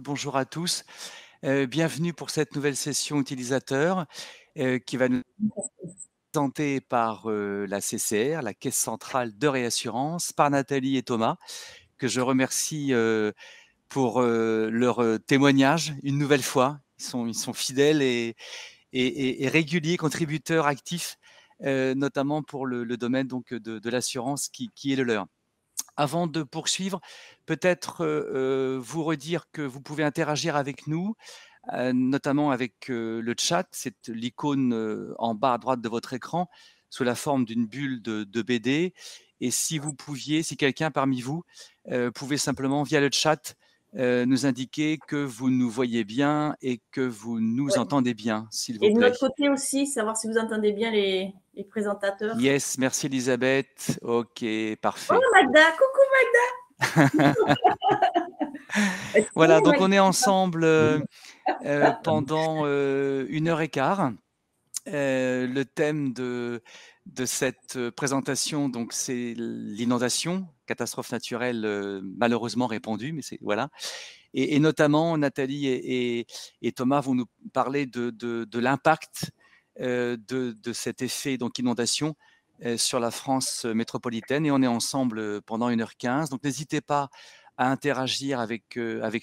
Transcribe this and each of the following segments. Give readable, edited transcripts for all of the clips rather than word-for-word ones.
Bonjour à tous, bienvenue pour cette nouvelle session utilisateur qui va nous présenter par la CCR, la Caisse centrale de réassurance, par Nathalie et Thomas, que je remercie pour leur témoignage une nouvelle fois. Ils sont fidèles et réguliers, contributeurs actifs, notamment pour le domaine donc, de l'assurance qui est le leur. Avant de poursuivre, peut-être vous redire que vous pouvez interagir avec nous, notamment avec le chat. C'est l'icône en bas à droite de votre écran, sous la forme d'une bulle de BD. Et si vous pouviez, si quelqu'un parmi vous pouvait simplement, via le chat, nous indiquer que vous nous voyez bien et que vous nous entendez bien, s'il vous plaît. Et de notre côté aussi, savoir si vous entendez bien les présentateurs. Yes, merci Elisabeth. Ok, parfait. Oh Magda, coucou Magda. Voilà, donc on est ensemble pendant 1h15. Le thème de cette présentation, donc, c'est l'inondation, catastrophe naturelle malheureusement répandue, mais c'est voilà. Et notamment, Nathalie et Thomas vont nous parler de l'impact de cet effet donc inondation sur la France métropolitaine. Et on est ensemble pendant 1h15. Donc n'hésitez pas à interagir avec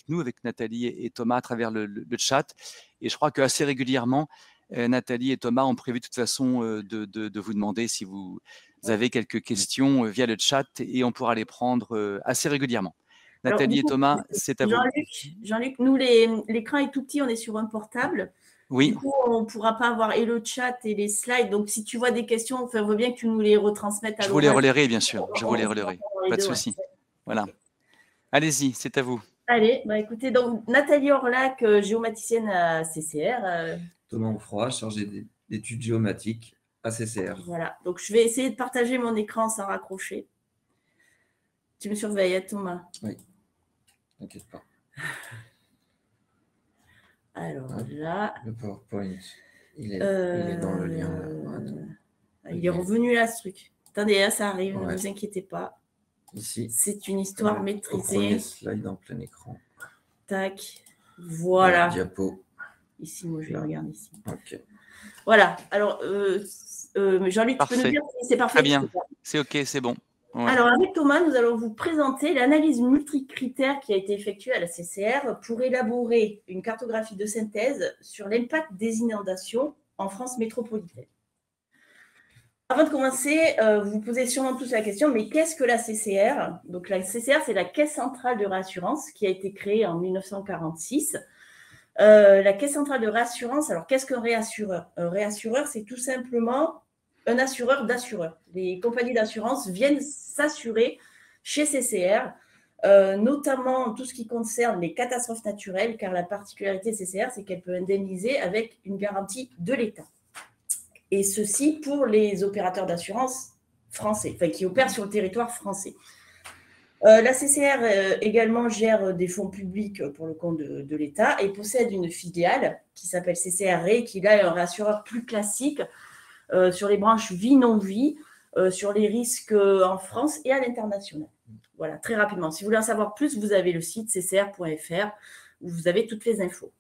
nous, avec Nathalie et Thomas à travers le chat. Et je crois qu'assez régulièrement, Nathalie et Thomas ont prévu de toute façon de vous demander si vous avez quelques questions via le chat, et on pourra les prendre assez régulièrement. Nathalie et Thomas, c'est à vous. Jean-Luc, nous, l'écran est tout petit, on est sur un portable. Oui. Du coup, on ne pourra pas avoir et le chat et les slides. Donc, si tu vois des questions, on veut bien que tu nous les retransmettes à l'oral. Je vous les relayerai, bien sûr. Je vous les relayerai. Pas de souci. Voilà. Allez-y, c'est à vous. Allez, bah écoutez, donc Nathalie Orlac, géomaticienne à CCR. Thomas Onfroy, chargé d'études géomatiques à CCR. Voilà, donc je vais essayer de partager mon écran sans raccrocher. Tu me surveilles, hein, Thomas? Oui, t'inquiète pas. Alors là… Le PowerPoint, il est dans le lien. Là. Il est revenu là, ce truc. Attendez, là, ça arrive, ne vous inquiétez pas. Ici. C'est une histoire maîtrisée. Au premier slide en plein écran. Tac, voilà. Diapo. Ici, moi, je le regarde ici. Ok. Voilà, alors, Jean-Luc, tu peux nous dire si c'est parfait? Très bien, c'est ok, c'est bon. Ouais. Alors, avec Thomas, nous allons vous présenter l'analyse multicritère qui a été effectuée à la CCR pour élaborer une cartographie de synthèse sur l'impact des inondations en France métropolitaine. Avant de commencer, vous vous posez sûrement tous la question, mais qu'est-ce que la CCR? Donc, la CCR, c'est la Caisse centrale de réassurance qui a été créée en 1946. La Caisse centrale de réassurance, alors qu'est-ce qu'un réassureur? Un réassureur, c'est tout simplement un assureur d'assureurs. Les compagnies d'assurance viennent s'assurer chez CCR, notamment tout ce qui concerne les catastrophes naturelles, car la particularité de CCR, c'est qu'elle peut indemniser avec une garantie de l'État. Et ceci pour les opérateurs d'assurance français, enfin qui opèrent sur le territoire français. La CCR également gère des fonds publics pour le compte de l'État et possède une filiale qui s'appelle CCR Ré, qui là est un réassureur plus classique sur les branches vie-non-vie, sur les risques en France et à l'international. Voilà, très rapidement. Si vous voulez en savoir plus, vous avez le site ccr.fr où vous avez toutes les infos.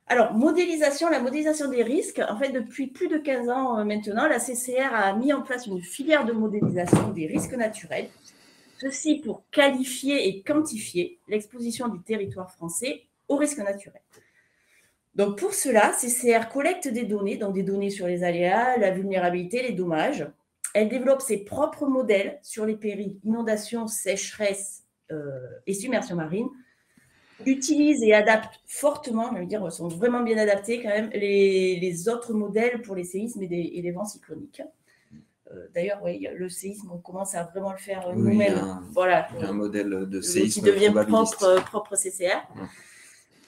Alors, la modélisation des risques, en fait, depuis plus de 15 ans maintenant, la CCR a mis en place une filière de modélisation des risques naturels, ceci pour qualifier et quantifier l'exposition du territoire français aux risques naturels. Donc, pour cela, CCR collecte des données, donc des données sur les aléas, la vulnérabilité, les dommages. Elle développe ses propres modèles sur les périls, inondations, sécheresse et submersion marine, utilise et adapte fortement, je veux dire, sont vraiment bien adaptés quand même, les autres modèles pour les séismes et les vents cycloniques. D'ailleurs, oui, le séisme, on commence à vraiment le faire nous-mêmes. Voilà, il y a un modèle de séisme qui devient propre CCR.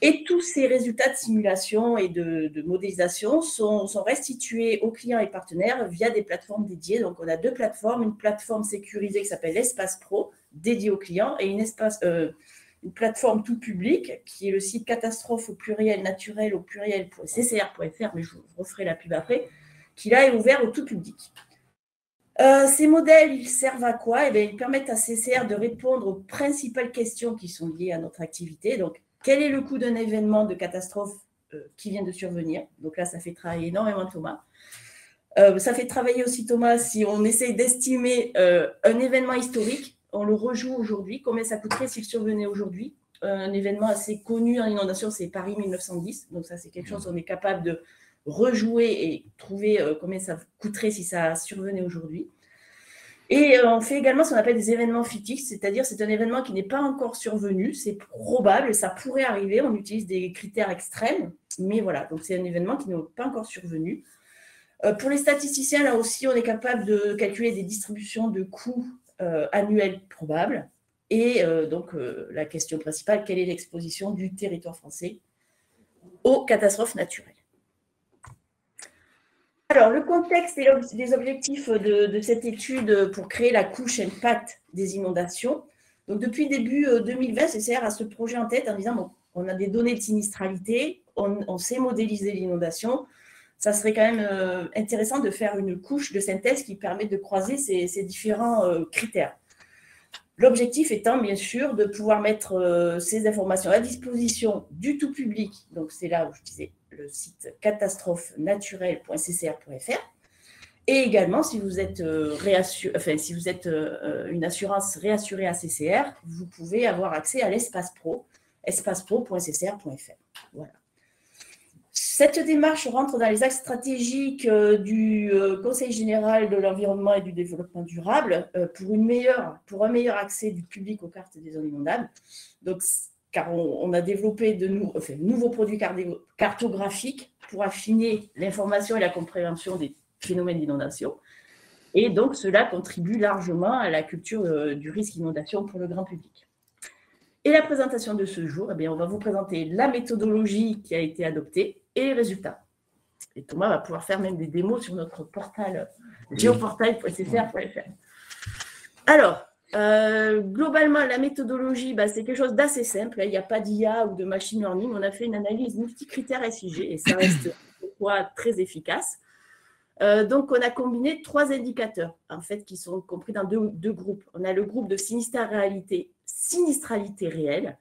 Et tous ces résultats de simulation et de modélisation sont restitués aux clients et partenaires via des plateformes dédiées. Donc, on a deux plateformes, une plateforme sécurisée qui s'appelle Espace Pro, dédiée aux clients, et une plateforme tout public qui est le site catastrophe au pluriel naturel au pluriel.ccr.fr, mais je vous referai la pub après, qui là est ouvert au tout public. Ces modèles, ils servent à quoi? Ils permettent à CCR de répondre aux principales questions qui sont liées à notre activité. Donc, quel est le coût d'un événement de catastrophe qui vient de survenir? Donc là, ça fait travailler énormément Thomas. Ça fait travailler aussi Thomas si on essaye d'estimer un événement historique. On le rejoue aujourd'hui. Combien ça coûterait s'il survenait aujourd'hui? Un événement assez connu en inondation, c'est Paris 1910. Donc ça, c'est quelque chose qu'on est capable de rejouer et trouver combien ça coûterait si ça survenait aujourd'hui. Et on fait également ce qu'on appelle des événements fictifs, c'est-à-dire c'est un événement qui n'est pas encore survenu, c'est probable, ça pourrait arriver, on utilise des critères extrêmes, mais voilà, donc c'est un événement qui n'est pas encore survenu. Pour les statisticiens, là aussi, on est capable de calculer des distributions de coûts annuels probables. Et donc, la question principale, quelle est l'exposition du territoire français aux catastrophes naturelles? Alors, le contexte et les objectifs de cette étude pour créer la couche impact des inondations. Donc, depuis début 2020, CCR a ce projet en tête en disant, bon, on a des données de sinistralité, on sait modéliser l'inondation, ça serait quand même intéressant de faire une couche de synthèse qui permet de croiser ces différents critères. L'objectif étant, bien sûr, de pouvoir mettre ces informations à disposition du tout public. Donc, c'est là où je disais le site catastrophenaturelle.ccr.fr. Et également, si vous êtes, une assurance réassurée à CCR, vous pouvez avoir accès à l'espace pro, espacepro.ccr.fr. Voilà. Cette démarche rentre dans les axes stratégiques du Conseil général de l'environnement et du développement durable pour un meilleur accès du public aux cartes des zones inondables. Donc, car on a développé de nouveaux produits cartographiques pour affiner l'information et la compréhension des phénomènes d'inondation. Et donc, cela contribue largement à la culture du risque d'inondation pour le grand public. Et la présentation de ce jour, on va vous présenter la méthodologie qui a été adoptée et les résultats. Et Thomas va pouvoir faire même des démos sur notre portal geoportail.ccr.fr. Alors, globalement, la méthodologie, c'est quelque chose d'assez simple. Il n'y a pas d'IA ou de machine learning. On a fait une analyse multicritère SIG et ça reste très efficace. Donc, on a combiné 3 indicateurs, en fait, qui sont compris dans deux groupes. On a le groupe de sinistralité réelle,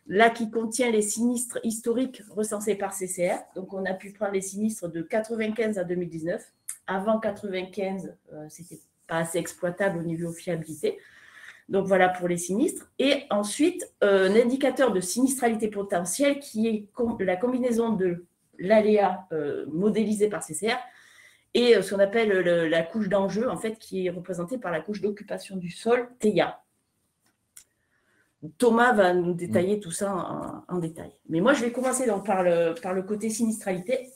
là qui contient les sinistres historiques recensés par CCR. Donc, on a pu prendre les sinistres de 1995 à 2019. Avant 1995, ce n'était pas assez exploitable au niveau fiabilité. Donc, voilà pour les sinistres. Et ensuite, un indicateur de sinistralité potentielle qui est la combinaison de l'aléa modélisé par CCR et ce qu'on appelle la couche d'enjeu, en fait, qui est représentée par la couche d'occupation du sol, TEIA. Thomas va nous détailler tout ça en détail. Mais moi, je vais commencer donc par le côté sinistralité.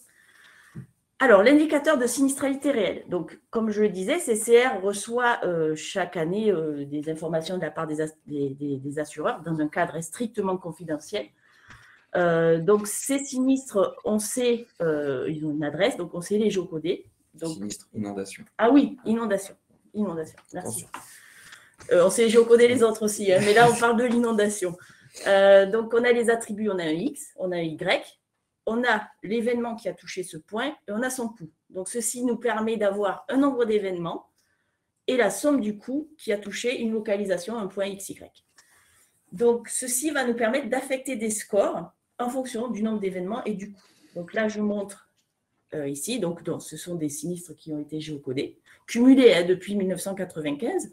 Alors, l'indicateur de sinistralité réelle. Donc, comme je le disais, CCR reçoit chaque année des informations de la part des assureurs dans un cadre strictement confidentiel. Donc, ces sinistres, on sait, ils ont une adresse, donc on sait les géocoder. Donc, sinistre, inondation. Ah oui, inondation. Inondation, merci. On sait géocoder les autres aussi, hein, mais là, on parle de l'inondation. Donc, on a les attributs, on a un X, on a un Y, on a l'événement qui a touché ce point et on a son coût. Donc, ceci nous permet d'avoir un nombre d'événements et la somme du coût qui a touché une localisation, un point XY. Donc, ceci va nous permettre d'affecter des scores en fonction du nombre d'événements et du coût. Donc là, je montre ici, donc ce sont des sinistres qui ont été géocodés, cumulés depuis 1995.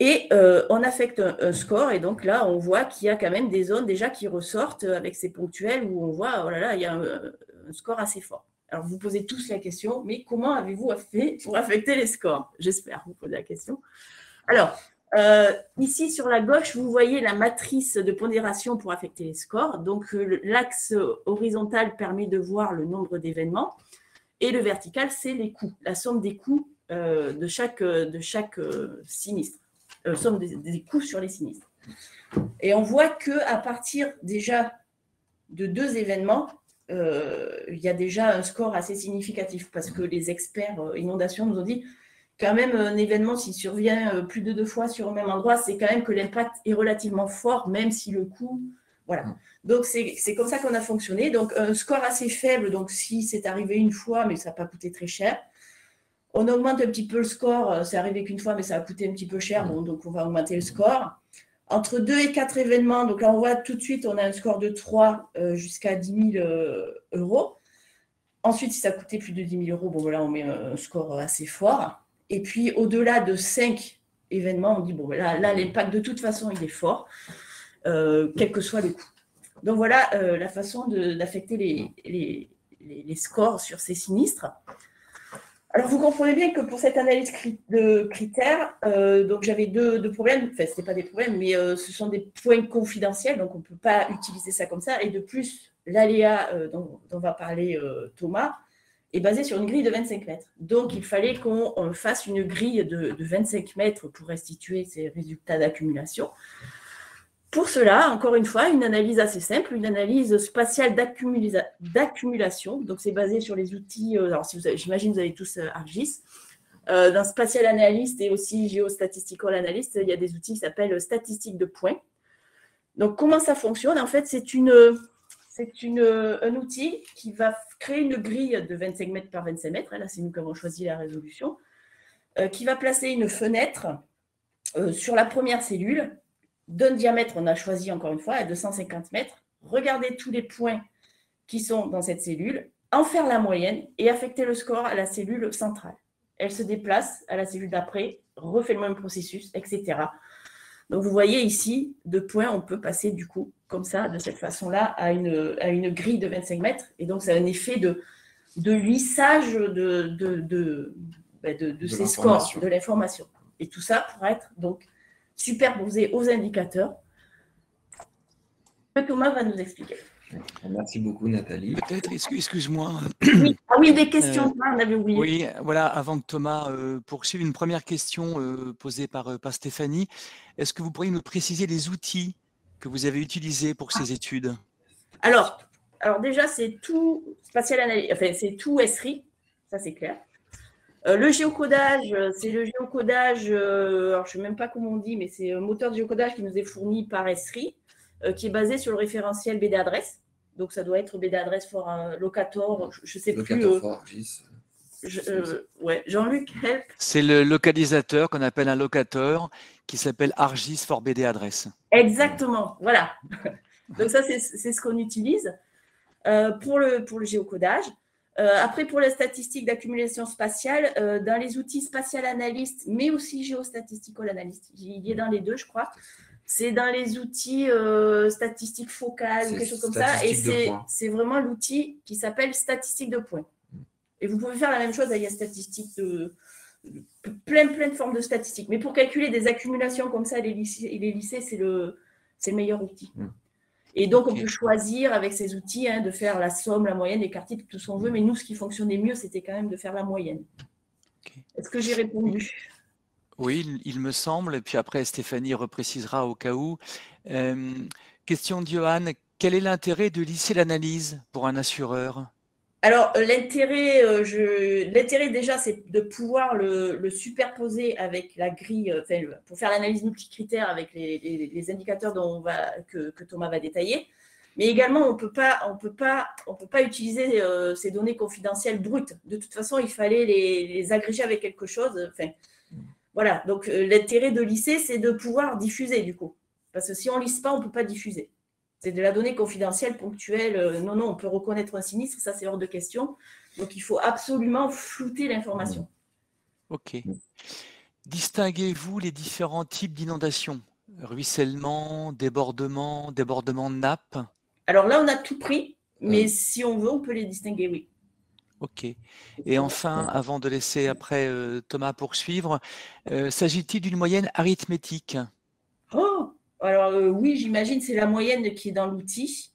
Et on affecte un score, et donc là, on voit qu'il y a quand même des zones déjà qui ressortent avec ces ponctuels où on voit, oh là là, il y a un score assez fort. Alors, vous posez tous la question, mais comment avez-vous fait pour affecter les scores? J'espère vous poser la question. Alors, ici, sur la gauche, vous voyez la matrice de pondération pour affecter les scores. Donc, l'axe horizontal permet de voir le nombre d'événements, et le vertical, c'est les coûts, la somme des coûts de chaque sinistre. Somme des coûts sur les sinistres. Et on voit qu'à partir déjà de 2 événements, il y a déjà un score assez significatif parce que les experts inondations nous ont dit quand même un événement, s'il survient plus de 2 fois sur le même endroit, c'est quand même que l'impact est relativement fort, même si le coup… Voilà. Donc, c'est comme ça qu'on a fonctionné. Donc, un score assez faible, donc si c'est arrivé une fois, mais ça n'a pas coûté très cher. On augmente un petit peu le score, c'est arrivé qu'une fois, mais ça a coûté un petit peu cher, bon, donc on va augmenter le score. Entre 2 et 4 événements, donc là, on voit tout de suite, on a un score de 3 jusqu'à 10 000 euros. Ensuite, si ça coûtait plus de 10 000 euros, bon, voilà, on met un score assez fort. Et puis, au-delà de 5 événements, on dit, bon, là l'impact, de toute façon, il est fort, quel que soit le coût. Donc, voilà la façon d'affecter les scores sur ces sinistres. Alors, vous comprenez bien que pour cette analyse de critères, donc j'avais deux problèmes. Enfin, ce n'est pas des problèmes, mais ce sont des points confidentiels, donc on ne peut pas utiliser ça comme ça. Et de plus, l'aléa dont va parler Thomas est basé sur une grille de 25 mètres. Donc, il fallait qu'on fasse une grille de 25 mètres pour restituer ces résultats d'accumulation. Pour cela, encore une fois, une analyse assez simple, une analyse spatiale d'accumulation. Donc, c'est basé sur les outils, alors j'imagine que vous avez tous ArcGIS. Dans Spatial Analyst et aussi Geostatistical Analyst, il y a des outils qui s'appellent statistiques de points. Donc, comment ça fonctionne? En fait, c'est un outil qui va créer une grille de 25 mètres par 25 mètres. Là, c'est nous qui avons choisi la résolution, qui va placer une fenêtre sur la première cellule d'un diamètre, on a choisi encore une fois, à 250 mètres. Regardez tous les points qui sont dans cette cellule, en faire la moyenne et affecter le score à la cellule centrale. Elle se déplace à la cellule d'après, refait le même processus, etc. Donc, vous voyez ici, de points, on peut passer du coup, comme ça, de cette façon-là, à une grille de 25 mètres. Et donc, ça a un effet de lissage de ces scores, de l'information. Et tout ça pour être donc superposé aux indicateurs que Thomas va nous expliquer. Merci beaucoup, Nathalie. Peut-être, excuse-moi. Oui. Ah oui, des questions, on avait oublié. Oui, voilà, avant que Thomas poursuive, une première question posée par Stéphanie. Est-ce que vous pourriez nous préciser les outils que vous avez utilisés pour ces études? Alors déjà, c'est tout Spatial Analysis, enfin, c'est tout SRI, ça c'est clair. Le géocodage, c'est le géocodage, alors je ne sais même pas comment on dit, mais c'est un moteur de géocodage qui nous est fourni par SRI, qui est basé sur le référentiel BD-Adresse. Donc, ça doit être BD-Adresse for Locator, je ne sais plus. Locator for ArcGIS. Ouais, Jean-Luc, help. C'est le localisateur qu'on appelle un locator qui s'appelle ArcGIS for BD-Adresse. Exactement, voilà. Donc, ça, c'est ce qu'on utilise pour le géocodage. Après, pour les statistiques d'accumulation spatiale, dans les outils Spatial Analyst, mais aussi Geostatistical Analyst, il y est dans les deux, je crois. C'est dans les outils statistiques focales ou quelque chose comme ça. Et c'est vraiment l'outil qui s'appelle statistique de points. Et vous pouvez faire la même chose avec la statistique plein de formes de statistiques. Mais pour calculer des accumulations comme ça, les lycées, c'est le meilleur outil. Et donc, on peut choisir avec ces outils de faire la somme, la moyenne, les quartiles, tout ce qu'on veut. Mais nous, ce qui fonctionnait mieux, c'était quand même de faire la moyenne. Est-ce que j'ai répondu? Oui, il me semble. Et puis après, Stéphanie reprécisera au cas où. Question de Johan. Quel est l'intérêt de lisser l'analyse pour un assureur? Alors, l'intérêt déjà, c'est de pouvoir le superposer avec la grille, pour faire l'analyse multicritère avec les indicateurs que Thomas va détailler. Mais également, on peut pas utiliser ces données confidentielles brutes. De toute façon, il fallait les agréger avec quelque chose. Voilà. Donc, l'intérêt de lisser, c'est de pouvoir diffuser, du coup. Parce que si on ne lisse pas, on ne peut pas diffuser. C'est de la donnée confidentielle, ponctuelle. Non, on peut reconnaître un sinistre, ça c'est hors de question. Donc, il faut absolument flouter l'information. Ok. Distinguez-vous les différents types d'inondations? Ruissellement, débordement de nappe? Alors là, on a tout pris, mais si on veut, on peut les distinguer, oui. Ok. Et enfin, avant de laisser après Thomas poursuivre, s'agit-il d'une moyenne arithmétique? Oh! Alors oui, j'imagine, c'est la moyenne qui est dans l'outil.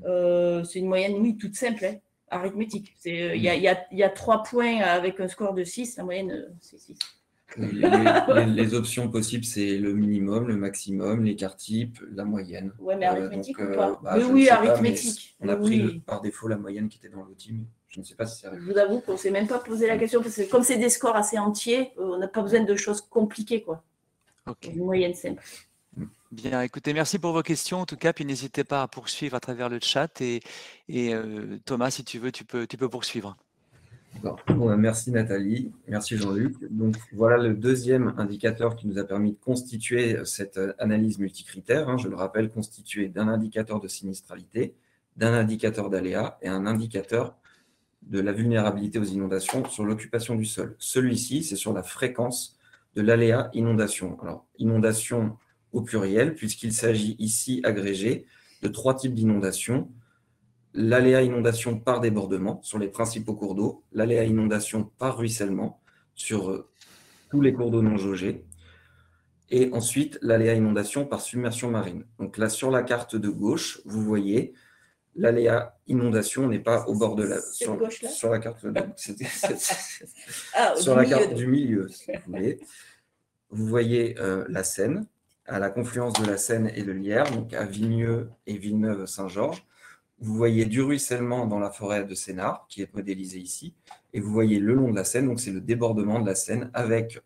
C'est une moyenne, oui, toute simple, arithmétique. Il y a 3 points avec un score de 6, la moyenne, c'est 6. Les options possibles, c'est le minimum, le maximum, l'écart type, la moyenne. Oui, mais arithmétique ou pas? Mais oui, arithmétique. On a pris par défaut la moyenne qui était dans l'outil, mais je ne sais pas si c'est... Je vous avoue qu'on ne s'est même pas posé la question, parce que comme c'est des scores assez entiers, on n'a pas besoin de choses compliquées, quoi. Ok. Une moyenne simple. Bien, écoutez, merci pour vos questions en tout cas, puis n'hésitez pas à poursuivre à travers le chat et Thomas, si tu veux, tu peux poursuivre. Bon, merci Nathalie, merci Jean-Luc. Donc voilà le deuxième indicateur qui nous a permis de constituer cette analyse multicritère. Je le rappelle, constitué d'un indicateur de sinistralité, d'un indicateur d'aléa et un indicateur de la vulnérabilité aux inondations sur l'occupation du sol. Celui-ci, c'est sur la fréquence de l'aléa inondation. Alors, inondation au pluriel, puisqu'il s'agit ici agrégé de 3 types d'inondations. L'aléa inondation par débordement sur les principaux cours d'eau, l'aléa inondation par ruissellement sur tous les cours d'eau non jaugés, et ensuite l'aléa inondation par submersion marine. Donc là, sur la carte de gauche, vous voyez l'aléa inondation n'est pas au bord de la... Sur la carte de... sur la carte du milieu, si vous voulez. Vous voyez la Seine, à la confluence de la Seine et de l'Yerre, donc à Vigneux et Villeneuve-Saint-Georges. Vous voyez du ruissellement dans la forêt de Sénart, qui est modélisé ici, et vous voyez le long de la Seine, donc c'est le débordement de la Seine avec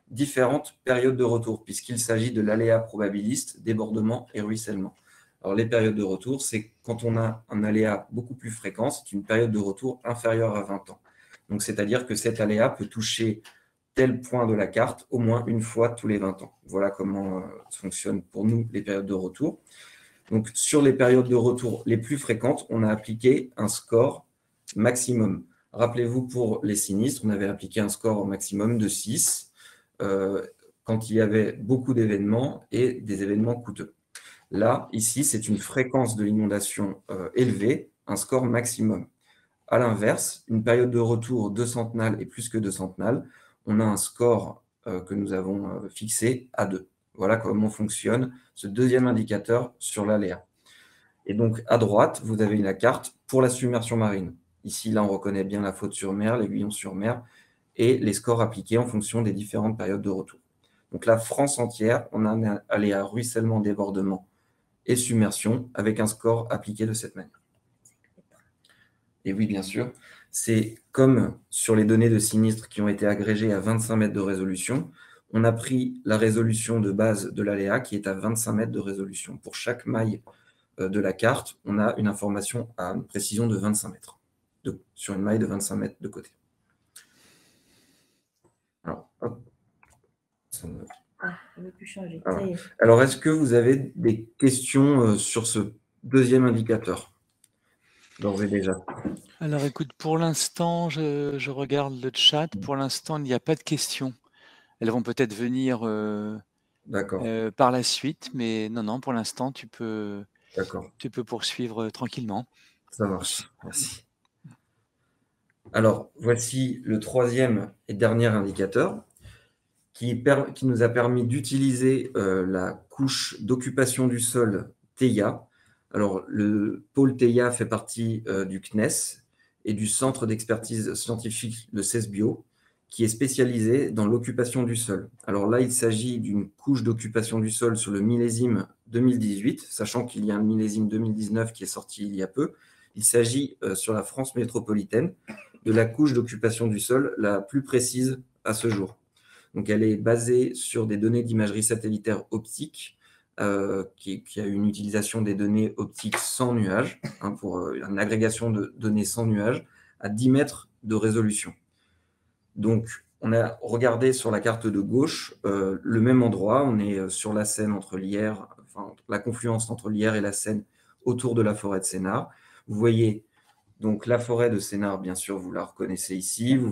différentes périodes de retour, puisqu'il s'agit de l'aléa probabiliste, débordement et ruissellement. Alors les périodes de retour, c'est quand on a un aléa beaucoup plus fréquent, c'est une période de retour inférieure à 20 ans. Donc c'est-à-dire que cet aléa peut toucher tel point de la carte au moins une fois tous les 20 ans. Voilà comment fonctionnent pour nous les périodes de retour. Donc, sur les périodes de retour les plus fréquentes, on a appliqué un score maximum. Rappelez-vous, pour les sinistres, on avait appliqué un score au maximum de 6 quand il y avait beaucoup d'événements et des événements coûteux. Là, ici, c'est une fréquence de l'inondation élevée, un score maximum. À l'inverse, une période de retour decentenale et plus que decentenale, on a un score que nous avons fixé à 2. Voilà comment fonctionne ce deuxième indicateur sur l'aléa. Et donc, à droite, vous avez la carte pour la submersion marine. Ici, là, on reconnaît bien la faute sur mer, l'aiguillon sur mer, et les scores appliqués en fonction des différentes périodes de retour. Donc, la France entière, on a un aléa ruissellement, débordement et submersion avec un score appliqué de cette manière. Et oui, bien sûr, c'est comme sur les données de sinistres qui ont été agrégées à 25 mètres de résolution, on a pris la résolution de base de l'aléa qui est à 25 mètres de résolution. Pour chaque maille de la carte, on a une information à une précision de 25 mètres, sur une maille de 25 mètres de côté. Alors, hop. Ça me... on ne peut plus changer. Alors, est-ce que vous avez des questions sur ce deuxième indicateur d'ores et déjà? Alors, écoute, pour l'instant, je regarde le chat. Pour l'instant, il n'y a pas de questions. Elles vont peut-être venir par la suite, mais non, pour l'instant, tu peux poursuivre tranquillement. Ça marche, merci. Alors, voici le troisième et dernier indicateur qui nous a permis d'utiliser la couche d'occupation du sol TEIA. Alors, le pôle TEIA fait partie du CNES et du Centre d'expertise scientifique, le CESBio, qui est spécialisé dans l'occupation du sol. Alors là, il s'agit d'une couche d'occupation du sol sur le millésime 2018, sachant qu'il y a un millésime 2019 qui est sorti il y a peu. Il s'agit sur la France métropolitaine de la couche d'occupation du sol la plus précise à ce jour. Donc elle est basée sur des données d'imagerie satellitaire optique, qui a une utilisation des données optiques sans nuage, pour une agrégation de données sans nuage, à 10 mètres de résolution. Donc, on a regardé sur la carte de gauche le même endroit. On est sur la Seine entre l'Yerre, la confluence entre l'Yerre et la Seine autour de la forêt de Sénart. Vous voyez donc la forêt de Sénart, bien sûr, vous la reconnaissez ici. Vous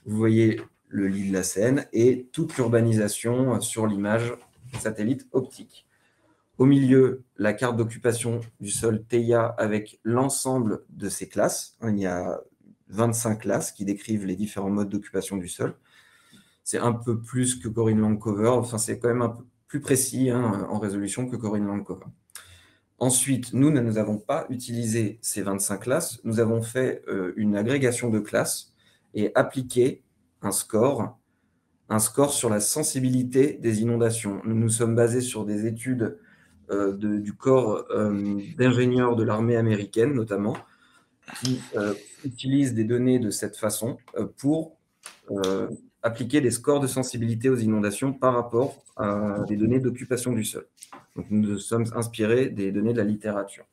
voyez le lit de la Seine et toute l'urbanisation sur l'image satellite optique. Au milieu, la carte d'occupation du sol TEIA avec l'ensemble de ses classes. Il y a 25 classes qui décrivent les différents modes d'occupation du sol. C'est un peu plus que Corinne Landcover, enfin c'est quand même un peu plus précis en résolution que Corinne Landcover. Ensuite, nous n'avons pas utilisé ces 25 classes, nous avons fait une agrégation de classes et appliqué un score sur la sensibilité des inondations. Nous nous sommes basés sur des études du corps d'ingénieurs de l'armée américaine, notamment, qui utilisent des données de cette façon pour appliquer des scores de sensibilité aux inondations par rapport à des données d'occupation du sol. Donc, nous nous sommes inspirés des données de la littérature.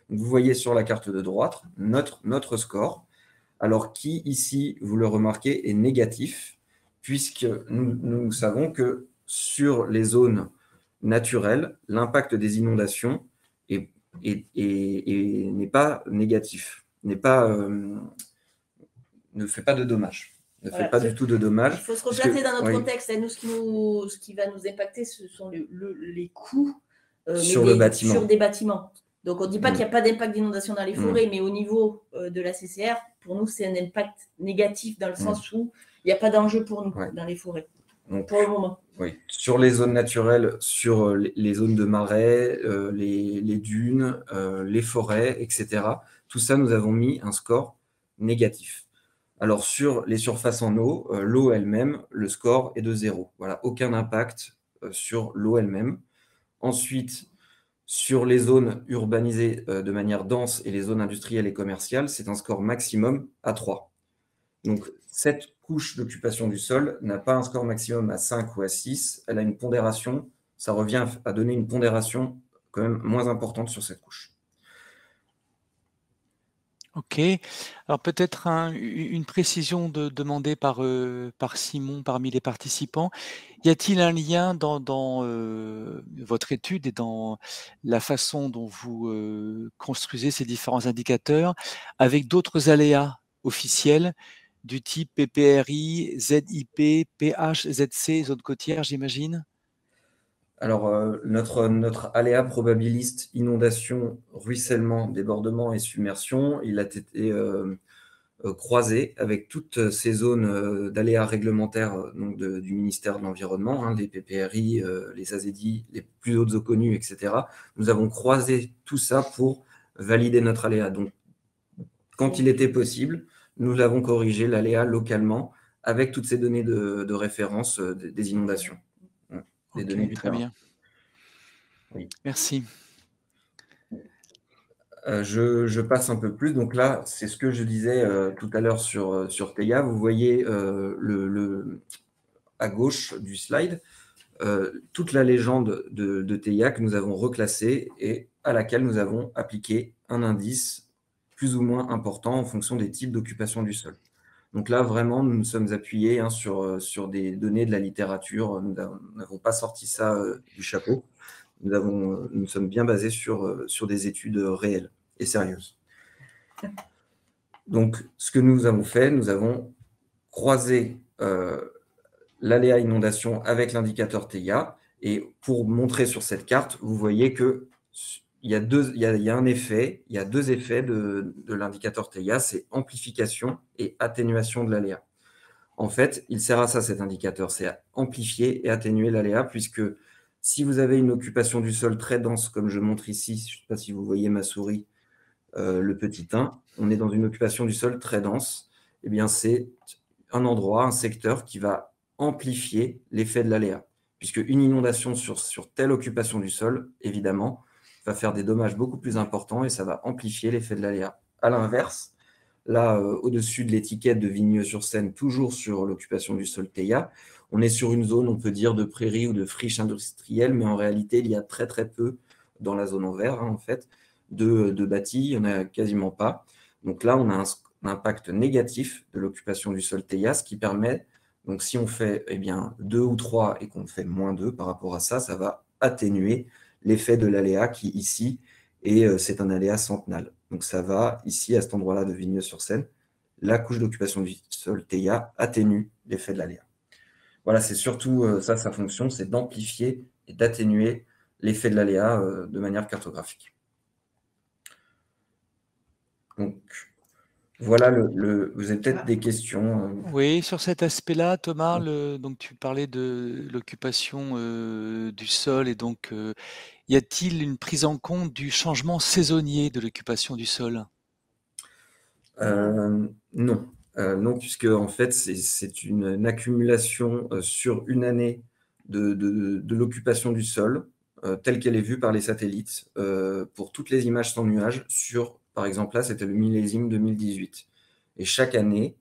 Donc, vous voyez sur la carte de droite notre score, alors qui, ici, vous le remarquez, est négatif, puisque nous savons que sur les zones naturelles, l'impact des inondations n'est pas négatif, ne fait pas de dommages. Ne fait pas du tout de dommages. Il faut se replacer dans notre contexte. Nous, ce qui va nous impacter, ce sont les coûts sur des bâtiments. Donc, on ne dit pas qu'il n'y a pas d'impact d'inondation dans les forêts, mais au niveau de la CCR, pour nous, c'est un impact négatif dans le sens où il n'y a pas d'enjeu pour nous dans les forêts, donc, pour le moment. Oui, sur les zones naturelles, sur les zones de marais, les dunes, les forêts, etc. Tout ça, nous avons mis un score négatif. Alors, sur les surfaces en eau, l'eau elle-même, le score est de 0. Voilà, aucun impact sur l'eau elle-même. Ensuite, sur les zones urbanisées de manière dense et les zones industrielles et commerciales, c'est un score maximum à 3. Donc, cette couche d'occupation du sol n'a pas un score maximum à 5 ou à 6. Elle a une pondération, ça revient à donner une pondération quand même moins importante sur cette couche. Ok. Alors peut-être une précision demandée par Simon parmi les participants. Y a-t-il un lien dans votre étude et dans la façon dont vous construisez ces différents indicateurs avec d'autres aléas officiels du type PPRI, ZIP, PH, ZC, zone côtière, j'imagine? Alors, notre aléa probabiliste inondation, ruissellement, débordement et submersion, il a été croisé avec toutes ces zones d'aléas réglementaires donc du ministère de l'Environnement, les PPRI, les AZI, les plus hautes eaux connues, etc. Nous avons croisé tout ça pour valider notre aléa. Donc, quand il était possible, nous avons corrigé l'aléa localement avec toutes ces données de référence des inondations. Des données du très terrain. bien. Oui. Merci. Je passe un peu plus. Donc là, c'est ce que je disais tout à l'heure sur Theia. Vous voyez à gauche du slide toute la légende de Theia que nous avons reclassée et à laquelle nous avons appliqué un indice plus ou moins important en fonction des types d'occupation du sol. Donc là, vraiment, nous nous sommes appuyés sur des données de la littérature. Nous n'avons pas sorti ça du chapeau. Nous sommes bien basés sur des études réelles et sérieuses. Donc, ce que nous avons fait, nous avons croisé l'aléa inondation avec l'indicateur Theia. Et pour montrer sur cette carte, vous voyez qu'il y a deux effets de l'indicateur Theia, c'est amplification et atténuation de l'aléa. En fait, il sert à ça, cet indicateur, c'est à amplifier et atténuer l'aléa, puisque si vous avez une occupation du sol très dense, comme je montre ici, je ne sais pas si vous voyez ma souris, le petit 1, on est dans une occupation du sol très dense, eh bien c'est un endroit, un secteur qui va amplifier l'effet de l'aléa, puisque une inondation sur telle occupation du sol, évidemment, va faire des dommages beaucoup plus importants et ça va amplifier l'effet de l'aléa. À l'inverse, là, au-dessus de l'étiquette de Vigneux-sur-Seine, toujours sur l'occupation du sol Theia, on est sur une zone, on peut dire, de prairie ou de friche industrielle, mais en réalité, il y a très très peu dans la zone en vert, en fait, de bâtis, il n'y en a quasiment pas. Donc là, on a un impact négatif de l'occupation du sol Theia, ce qui permet, donc si on fait 2 ou 3 et qu'on fait moins 2 par rapport à ça, ça va atténuer l'effet de l'aléa qui, ici, c'est un aléa centenal. Donc ça va, ici, à cet endroit-là de Vigneux-sur-Seine, la couche d'occupation du sol Theia atténue l'effet de l'aléa. Voilà, c'est surtout ça, sa fonction, c'est d'amplifier et d'atténuer l'effet de l'aléa de manière cartographique. Donc, voilà, vous avez peut-être des questions. Oui, sur cet aspect-là, Thomas, donc tu parlais de l'occupation du sol et donc y a-t-il une prise en compte du changement saisonnier de l'occupation du sol? Non. Non, puisque en fait, c'est une accumulation sur une année de l'occupation du sol, telle qu'elle est vue par les satellites, pour toutes les images sans nuages sur, par exemple, là, c'était le millésime 2018. Et chaque année,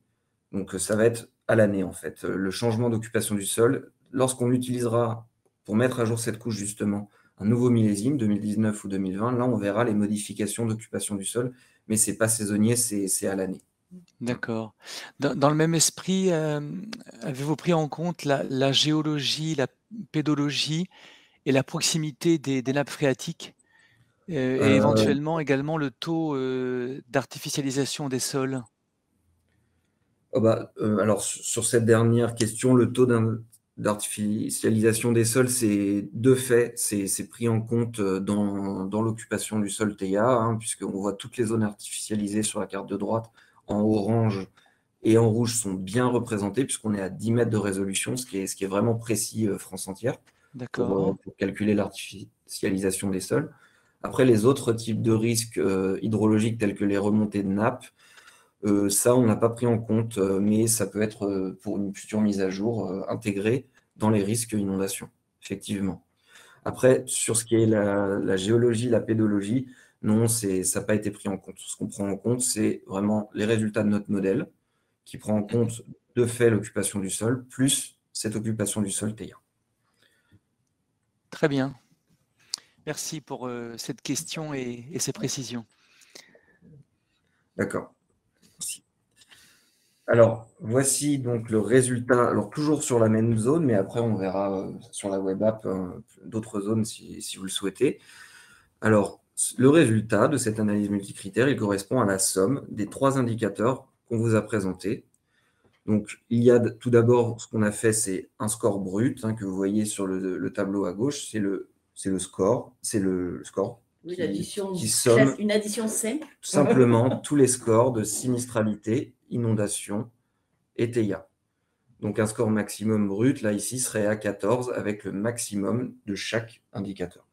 donc ça va être à l'année, en fait, le changement d'occupation du sol, lorsqu'on utilisera, pour mettre à jour cette couche, justement, un nouveau millésime, 2019 ou 2020, là, on verra les modifications d'occupation du sol, mais ce n'est pas saisonnier, c'est à l'année. D'accord. Dans le même esprit, avez-vous pris en compte la géologie, la pédologie et la proximité des nappes phréatiques, et Euh, éventuellement également le taux, d'artificialisation des sols? alors, sur cette dernière question, le taux d'artificialisation des sols, c'est de fait, c'est pris en compte dans l'occupation du sol TEIA, hein, puisqu'on voit toutes les zones artificialisées sur la carte de droite en orange et en rouge sont bien représentées, puisqu'on est à 10 mètres de résolution, ce qui est vraiment précis France entière D'accord. pour calculer l'artificialisation des sols. Après, les autres types de risques hydrologiques tels que les remontées de nappes, ça, on n'a pas pris en compte, mais ça peut être, pour une future mise à jour, intégré dans les risques inondations, effectivement. Après, sur ce qui est la géologie, la pédologie, non, ça n'a pas été pris en compte. Ce qu'on prend en compte, c'est vraiment les résultats de notre modèle, qui prend en compte de fait l'occupation du sol, plus cette occupation du sol TEIA. Très bien. Merci pour, cette question et ces précisions. D'accord. Merci. Alors, voici donc le résultat, alors toujours sur la même zone, mais après on verra sur la web app d'autres zones si vous le souhaitez. Alors, le résultat de cette analyse multicritère, il correspond à la somme des 3 indicateurs qu'on vous a présentés. Donc, il y a tout d'abord, ce qu'on a fait, c'est un score brut, hein, que vous voyez sur le tableau à gauche, c'est le score, Oui, qui somme une addition simple. simplement tous les scores de sinistralité, inondation et TEIA. Donc un score maximum brut, là ici, serait à 14 avec le maximum de chaque indicateur.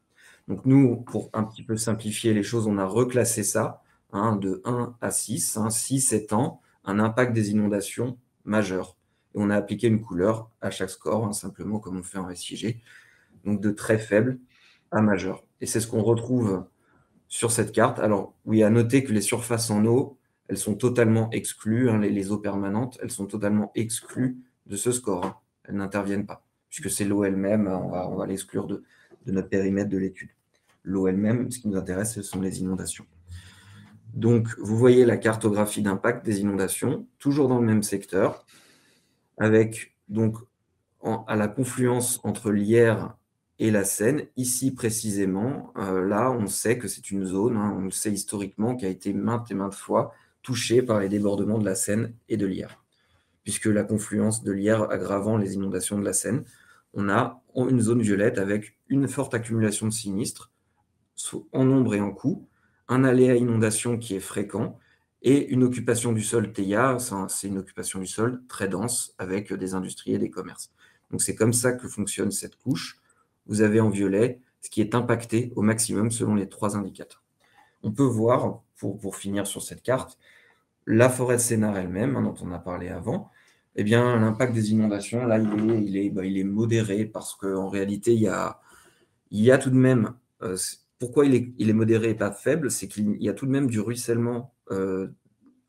Donc nous, pour un petit peu simplifier les choses, on a reclassé ça de 1 à 6. 6 étant un impact des inondations majeur. Et on a appliqué une couleur à chaque score, simplement comme on fait en SIG, donc de très faible à majeur. Et c'est ce qu'on retrouve sur cette carte. Alors oui, à noter que les surfaces en eau, elles sont totalement exclues, les eaux permanentes, elles sont totalement exclues de ce score. Elles n'interviennent pas, puisque c'est l'eau elle-même, on va l'exclure de notre périmètre de l'étude. L'eau elle-même, ce qui nous intéresse, ce sont les inondations. Donc, vous voyez la cartographie d'impact des inondations, toujours dans le même secteur, avec donc à la confluence entre l'Yerres et la Seine. Ici, précisément, là, on sait que c'est une zone, on le sait historiquement, qui a été maintes et maintes fois touchée par les débordements de la Seine et de l'Yerres. Puisque la confluence de l'Yerres aggravant les inondations de la Seine, on a une zone violette avec une forte accumulation de sinistres, en nombre et en coût, un aléa inondation qui est fréquent, et une occupation du sol TEIA, c'est une occupation du sol très dense avec des industries et des commerces. Donc c'est comme ça que fonctionne cette couche. Vous avez en violet ce qui est impacté au maximum selon les 3 indicateurs. On peut voir, pour finir sur cette carte, la forêt de Sénart elle-même, dont on a parlé avant. Eh bien, l'impact des inondations, là, il est modéré parce qu'en réalité, il y a tout de même... pourquoi il est modéré et pas faible? C'est qu'il y a tout de même du ruissellement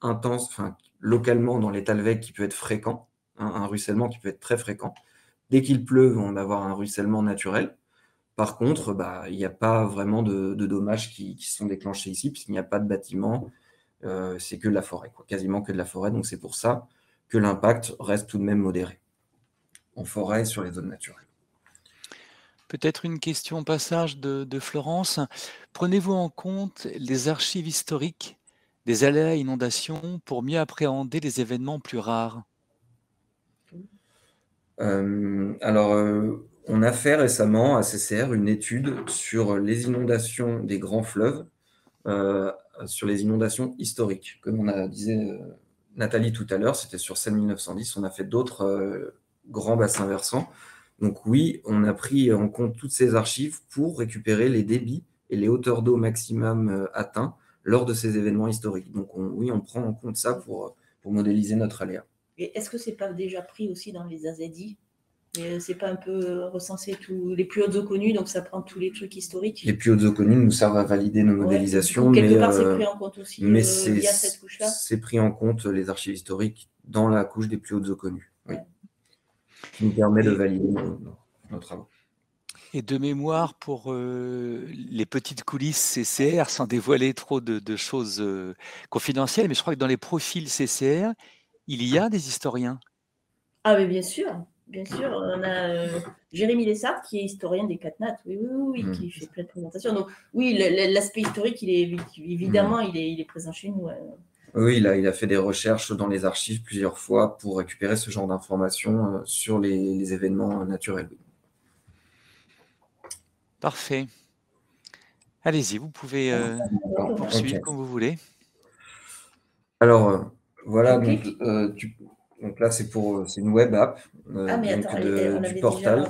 intense, localement dans les Talweg qui peut être fréquent, un ruissellement qui peut être très fréquent. Dès qu'il pleut, on va avoir un ruissellement naturel. Par contre, il n'y a pas vraiment de dommages qui sont déclenchés ici, puisqu'il n'y a pas de bâtiment, c'est que de la forêt, quasiment que de la forêt. Donc c'est pour ça que l'impact reste tout de même modéré en forêt et sur les zones naturelles. Peut-être une question au passage de Florence. Prenez-vous en compte les archives historiques des aléas et inondations pour mieux appréhender les événements plus rares? On a fait récemment à CCR une étude sur les inondations des grands fleuves, sur les inondations historiques. Comme on a disait Nathalie tout à l'heure, c'était sur Seine 1910. On a fait d'autres grands bassins versants. Donc oui, on a pris en compte toutes ces archives pour récupérer les débits et les hauteurs d'eau maximum atteints lors de ces événements historiques. Donc on prend en compte ça pour modéliser notre aléa. Et est-ce que ce n'est pas déjà pris aussi dans les AZI? C'est pas un peu recenser tous les plus hautes eaux connues, donc ça prend tous les trucs historiques. Les plus hautes eaux connues nous servent à valider nos modélisations. Donc, quelque part, c'est pris en compte aussi mais via cette couche-là. C'est pris en compte les archives historiques dans la couche des plus hautes eaux connues, oui. Qui nous permet de valider nos travaux. Et de mémoire, pour les petites coulisses CCR, sans dévoiler trop de choses confidentielles, mais je crois que dans les profils CCR, il y a des historiens. Ah, mais bien sûr. Bien sûr, on a Jérémy Lessard, qui est historien des CatNat, oui, qui fait plein de présentations. Donc, oui, l'aspect historique, évidemment, il est présent chez nous. Oui, il a fait des recherches dans les archives plusieurs fois pour récupérer ce genre d'informations sur les événements naturels. Parfait. Allez-y, vous pouvez poursuivre comme vous voulez. Alors, voilà, donc là, c'est une web app du portal.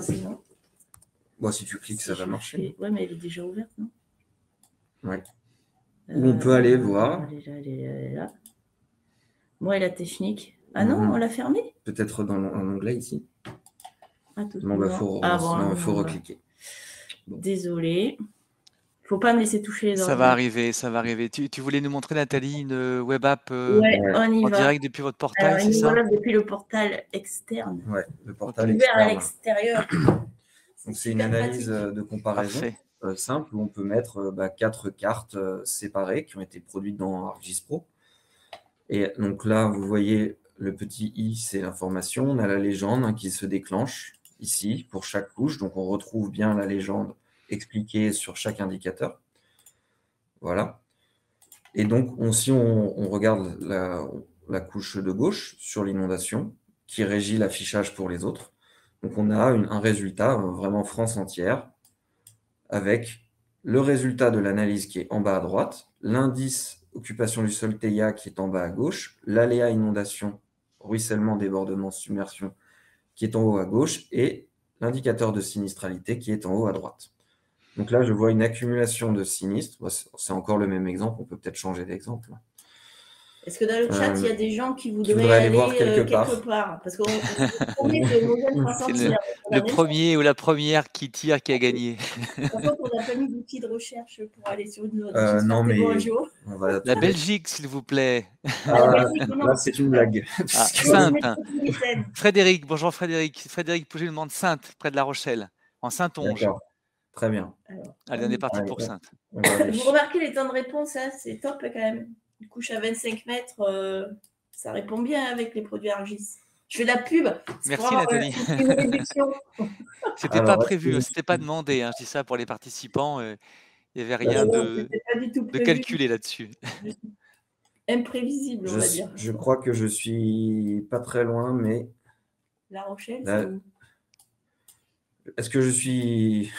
Bon, si tu cliques, ça va marcher. Oui, mais elle est déjà ouverte, non? Oui. Où on peut aller voir. Là. Moi et la technique. Ah non, on l'a fermée? Peut-être dans un onglet ici. Ah, tout non, il faut recliquer. Bon. Désolée. Il ne faut pas me laisser toucher les Ça va arriver, ça va arriver. Tu voulais nous montrer, Nathalie, une web app en direct depuis votre portail, c'est ça? Voilà, depuis le portail externe. Oui, le portail externe. Ouvert à l'extérieur. Donc, c'est une analyse de comparaison simple où on peut mettre 4 cartes séparées qui ont été produites dans ArcGIS Pro. Et donc là, vous voyez le petit i, c'est l'information. On a la légende qui se déclenche ici pour chaque couche. Donc, on retrouve bien la légende expliquée sur chaque indicateur. Voilà. Et donc, si on regarde la couche de gauche sur l'inondation, qui régit l'affichage pour les autres, donc on a un résultat vraiment France entière, avec le résultat de l'analyse qui est en bas à droite, l'indice occupation du sol TEIA qui est en bas à gauche, l'aléa inondation, ruissellement, débordement, submersion qui est en haut à gauche, et l'indicateur de sinistralité qui est en haut à droite. Donc là, je vois une accumulation de sinistres. C'est encore le même exemple, on peut peut-être changer d'exemple. Est-ce que dans le chat, il y a des gens qui voudraient aller voir quelque part? Parce qu'on promet que le modèle 300, c'est le premier ou la première qui tire qui a gagné. Par contre, on n'a pas mis d'outil de recherche pour aller sur une zone. Non, mais la Belgique, s'il vous plaît. Là, c'est une blague. Sainte. Frédéric, bonjour Frédéric. Frédéric Pouget demande Sainte, près de La Rochelle, en Saintonge. Très bien. Allez, on est parti pour Sainte. Vous remarquez les temps de réponse, hein, c'est top quand même. Une couche à 25 mètres, ça répond bien avec les produits ArcGIS. Je fais de la pub. Merci Nathalie. C'était pas prévu, c'était pas demandé. Hein. Je dis ça pour les participants. Il n'y avait rien de calculé là-dessus. Imprévisible, on va dire. Je crois que je suis pas très loin, mais... La Rochelle, c'est où? Est-ce que je suis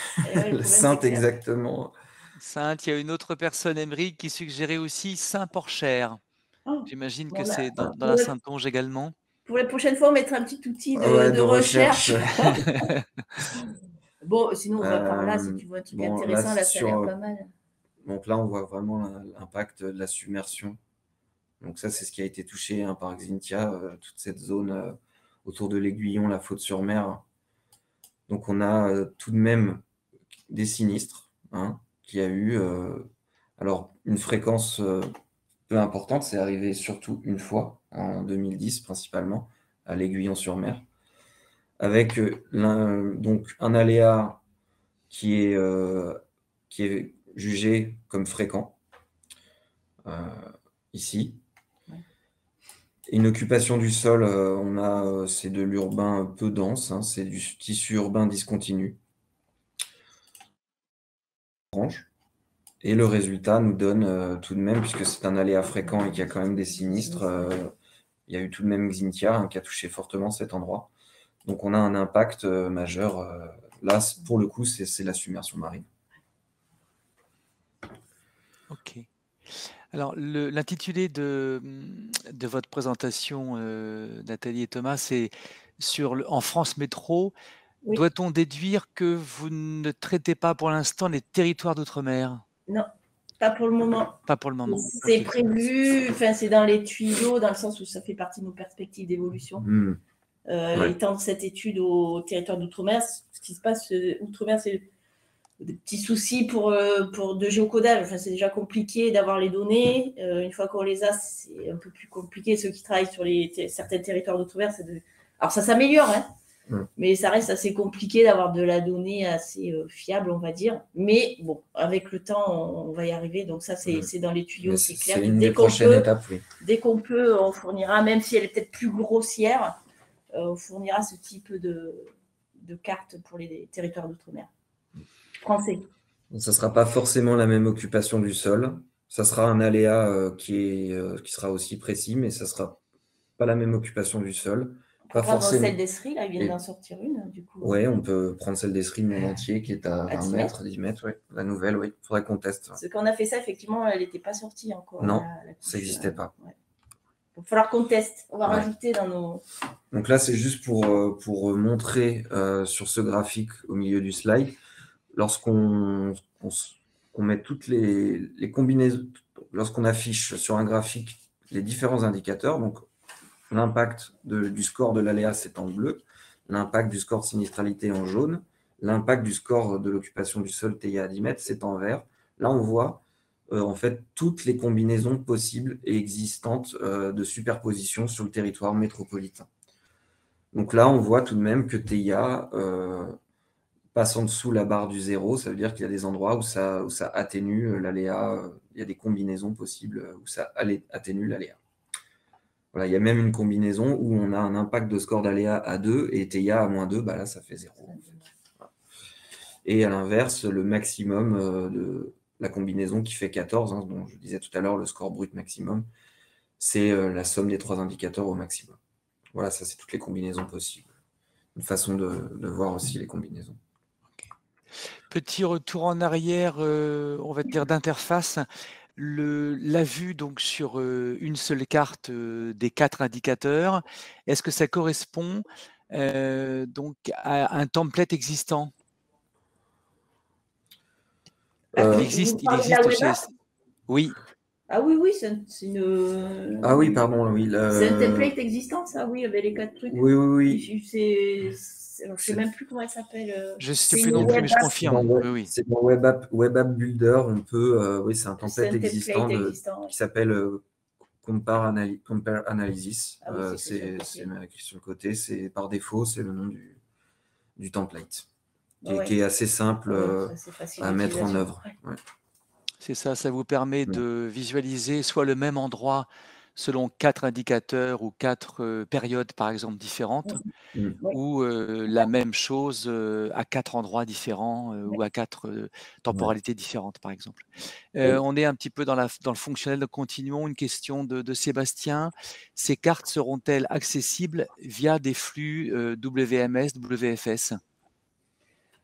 Sainte exactement? Sainte, il y a une autre personne, Emery, qui suggérait aussi Saint-Porcher. J'imagine que c'est dans la Saintonge également. Pour la prochaine fois, on mettra un petit outil de recherche. Bon, sinon, on va par là, si tu vois un truc intéressant, là, ça a l'air pas mal. Donc là, on voit vraiment l'impact de la submersion. Donc ça, c'est ce qui a été touché par Xynthia, toute cette zone autour de l'Aiguillon, la Faute-sur-Mer. Donc on a tout de même des sinistres, qui a eu alors une fréquence peu importante, c'est arrivé surtout une fois, en 2010 principalement, à l'Aiguillon-sur-Mer, avec donc un aléa qui est jugé comme fréquent, ici. Une occupation du sol, c'est de l'urbain peu dense, c'est du tissu urbain discontinu. Et le résultat nous donne tout de même, puisque c'est un aléa fréquent et qu'il y a quand même des sinistres, il y a eu tout de même Xynthia qui a touché fortement cet endroit. Donc on a un impact majeur. Là, pour le coup, c'est la submersion marine. Ok. Alors, l'intitulé de votre présentation, Nathalie et Thomas, c'est en France métro. Oui. Doit-on déduire que vous ne traitez pas pour l'instant les territoires d'outre-mer? Non, Pas pour le moment. Pas pour le moment. C'est prévu, enfin, c'est dans les tuyaux, dans le sens où ça fait partie de nos perspectives d'évolution. Étendre cette étude au territoire d'outre-mer, ce qui se passe outre-mer, c'est des petits soucis pour de géocodage. Enfin, c'est déjà compliqué d'avoir les données. Une fois qu'on les a, c'est un peu plus compliqué. Ceux qui travaillent sur certains territoires d'outre-mer, alors ça s'améliore, hein, mais ça reste assez compliqué d'avoir de la donnée assez fiable, on va dire. Mais bon, avec le temps, on va y arriver. Donc ça, c'est dans les tuyaux, c'est clair. C'est une des prochaines étapes, oui. Dès qu'on peut, on fournira, même si elle est peut-être plus grossière, on fournira ce type de carte pour les territoires d'outre-mer français. Ça ne sera pas forcément la même occupation du sol. Ça sera un aléa qui sera aussi précis, mais ça ne sera pas la même occupation du sol. Pas forcément. Celle d'Esri, là, ils viennent d'en sortir une, du coup. Oui, on peut prendre celle d'Esri le monde entier, qui est à 20 mètres, 10 mètres, oui. La nouvelle, oui. Il faudrait qu'on teste. Parce qu'on a fait ça, effectivement, elle n'était pas sortie encore. Non, ça n'existait pas. Ouais. Il va falloir qu'on teste. On va rajouter dans nos... Donc là, c'est juste pour montrer sur ce graphique au milieu du slide, lorsqu'on met toutes les combinaisons, lorsqu'on affiche sur un graphique les différents indicateurs, donc l'impact du score de l'aléa, c'est en bleu, l'impact du score de sinistralité en jaune, l'impact du score de l'occupation du sol TIA à 10 mètres, c'est en vert. Là, on voit en fait toutes les combinaisons possibles et existantes de superposition sur le territoire métropolitain. Donc là, on voit tout de même que TIA passe en dessous la barre du 0, ça veut dire qu'il y a des endroits où ça atténue l'aléa, il y a des combinaisons possibles où ça atténue l'aléa. Voilà, il y a même une combinaison où on a un impact de score d'aléa à 2 et TIA à moins 2, bah là ça fait 0. Et à l'inverse, le maximum de la combinaison qui fait 14, hein, dont je disais tout à l'heure, le score brut maximum, c'est la somme des 3 indicateurs au maximum. Voilà, ça c'est toutes les combinaisons possibles. Une façon de voir aussi les combinaisons. Petit retour en arrière, on va dire d'interface. La vue donc sur une seule carte des 4 indicateurs, est-ce que ça correspond donc à un template existant? Il existe chez... Oui. Ah oui, c'est une... Ah oui, pardon, oui. C'est un template existant, ça, oui, avec les 4 trucs. Oui. Je ne sais même plus comment elle s'appelle. Je ne sais plus non plus, mais je confirme. Oui. C'est dans Web App Builder, on peut... oui, c'est un template existant qui s'appelle Compare Analysis. C'est écrit sur le côté, c'est par défaut, c'est le nom du template, qui est assez simple à mettre en œuvre. Ouais. C'est ça, ça vous permet de visualiser soit le même endroit selon 4 indicateurs ou 4 périodes, par exemple, différentes, ou la même chose à 4 endroits différents ou à 4 temporalités différentes, par exemple. On est un petit peu dans le fonctionnel. Continuons. Une question de Sébastien. Ces cartes seront-elles accessibles via des flux WMS, WFS?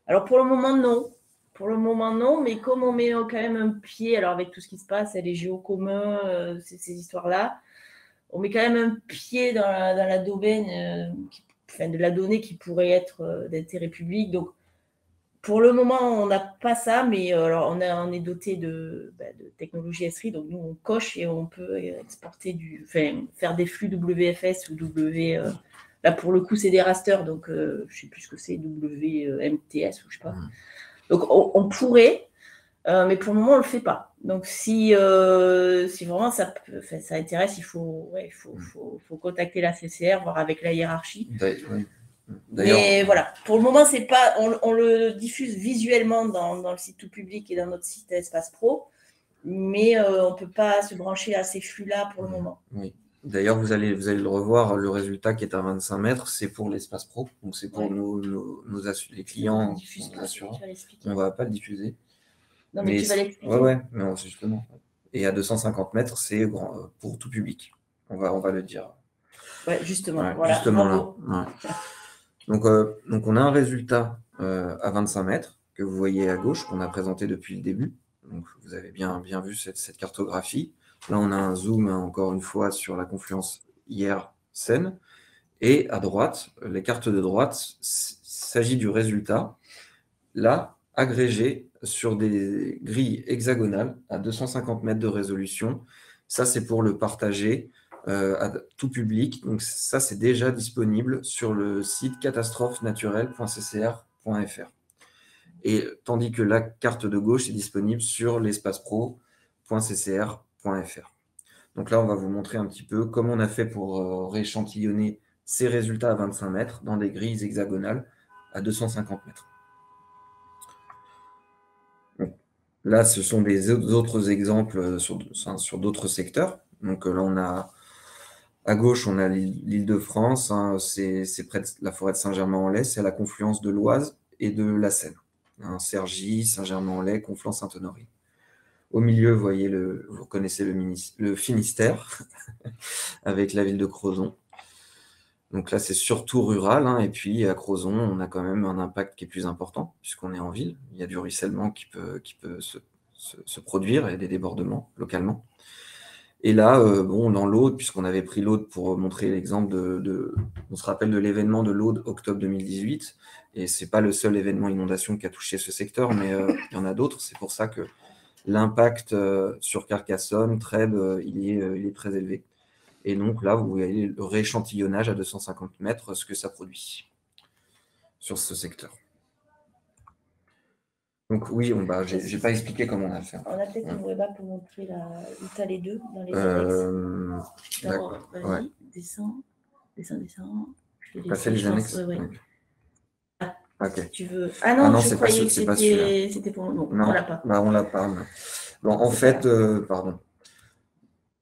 Alors, pour le moment, non. Pour le moment, non, mais comme on met quand même un pied, alors avec tout ce qui se passe, les géos communs, ces histoires-là, on met quand même un pied dans la domaine, de la donnée qui pourrait être d'intérêt public. Donc, pour le moment, on n'a pas ça, mais alors on est doté de technologie Esri, donc nous, on coche et on peut exporter faire des flux WFS ou W. Là, pour le coup, c'est des rasters, donc je ne sais plus ce que c'est, WMTS ou je ne sais pas. Donc, on pourrait, mais pour le moment, on ne le fait pas. Donc, si vraiment ça intéresse, il faut contacter la CCR, voir avec la hiérarchie. Mais voilà, pour le moment, c'est pas, on le diffuse visuellement dans le site tout public et dans notre site Espace Pro, mais on ne peut pas se brancher à ces flux-là pour le moment. Oui. D'ailleurs, vous allez le revoir, le résultat qui est à 25 mètres, c'est pour l'Espace Pro, donc c'est pour les clients, nos assureurs. On ne va pas le diffuser. Non, mais tu vas l'expliquer. Oui, mais justement. Et à 250 mètres, c'est pour tout public. On va le dire. Oui, justement. Voilà. Justement là. Ouais. Donc, on a un résultat à 25 mètres que vous voyez à gauche, qu'on a présenté depuis le début. Donc, vous avez bien vu cette cartographie. Là, on a un zoom, encore une fois, sur la confluence IR-Seine. Et à droite, les cartes de droite, il s'agit du résultat, là, agrégé sur des grilles hexagonales à 250 mètres de résolution. Ça, c'est pour le partager à tout public. Donc ça, c'est déjà disponible sur le site catastrophenaturelle.ccr.fr. Et tandis que la carte de gauche est disponible sur l'espacepro.ccr.fr. Donc là, on va vous montrer un petit peu comment on a fait pour rééchantillonner ces résultats à 25 mètres dans des grilles hexagonales à 250 mètres. Donc, là, ce sont des autres exemples sur d'autres secteurs. Donc là, on a à gauche, on a l'Île-de-France, hein, c'est près de la forêt de Saint-Germain-en-Laye, c'est à la confluence de l'Oise et de la Seine. Hein, Cergy, Saint-Germain-en-Laye, Conflans-Sainte-Honorine. Au milieu, vous voyez, vous reconnaissez le Finistère, avec la ville de Crozon. Donc là, c'est surtout rural, hein, et puis à Crozon, on a quand même un impact qui est plus important, puisqu'on est en ville. Il y a du ruissellement qui peut se produire et des débordements localement. Et là, dans l'Aude, puisqu'on avait pris l'Aude pour montrer l'exemple on se rappelle de l'événement de l'Aude octobre 2018, et ce n'est pas le seul événement inondation qui a touché ce secteur, mais il y en a d'autres. C'est pour ça que l'impact sur Carcassonne, Trèbes, il est très élevé. Et donc là, vous voyez le rééchantillonnage à 250 mètres, ce que ça produit sur ce secteur. Donc oui, je n'ai pas expliqué comment on a fait. On a peut-être une webab pour montrer où tu as les deux dans les annexes. D'accord. Vas-y, descends. Tu as fait les annexes? Ouais. Okay. Si tu veux. Ah non, je croyais que c'était pour nous. Non, on l'a pas. On l'a pas. Bon, en fait, pardon.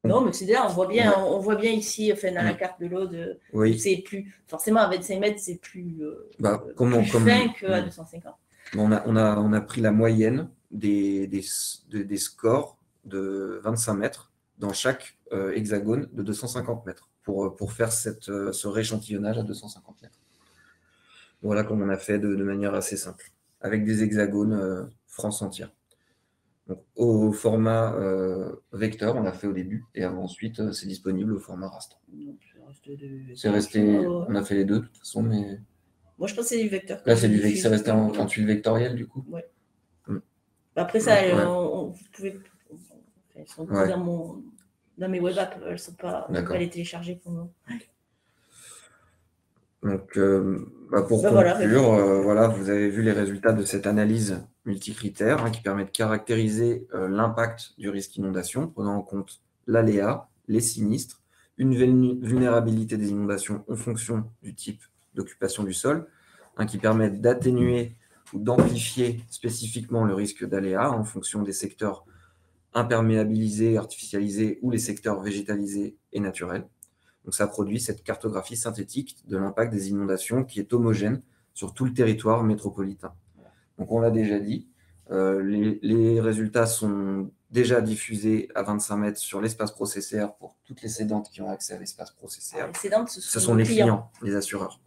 Non, mais c'est là, on voit bien ici, enfin, dans la carte de l'Aude, c'est plus. Forcément, à 25 mètres, c'est plus fin qu'à 250. On a pris la moyenne des scores de 25 mètres dans chaque hexagone de 250 mètres pour faire ce rééchantillonnage à 250 mètres. Voilà comme on a fait de manière assez simple, avec des hexagones France entière. Donc, au format vecteur, on l'a fait au début, et ensuite, c'est disponible au format raster. C'est resté, on a fait les deux de toute façon, mais... Moi, je pense que c'est du vecteur. Là, c'est resté en tuile vectorielle, du coup. Oui. Après ça, vous pouvez... Elles sont dans mes web apps, elles ne sont pas... On ne peut pas les télécharger pour nous. Donc, pour conclure, vous avez vu les résultats de cette analyse multicritère qui permet de caractériser l'impact du risque inondation, prenant en compte l'aléa, les sinistres, une vulnérabilité des inondations en fonction du type d'occupation du sol, qui permet d'atténuer ou d'amplifier spécifiquement le risque d'aléa en fonction des secteurs imperméabilisés, artificialisés ou les secteurs végétalisés et naturels. Donc ça produit cette cartographie synthétique de l'impact des inondations qui est homogène sur tout le territoire métropolitain. Donc on l'a déjà dit, les résultats sont déjà diffusés à 25 mètres sur l'espace ProCCR pour toutes les cédantes qui ont accès à l'espace ProCCR. Les cédantes, ce sont les clients, les assureurs.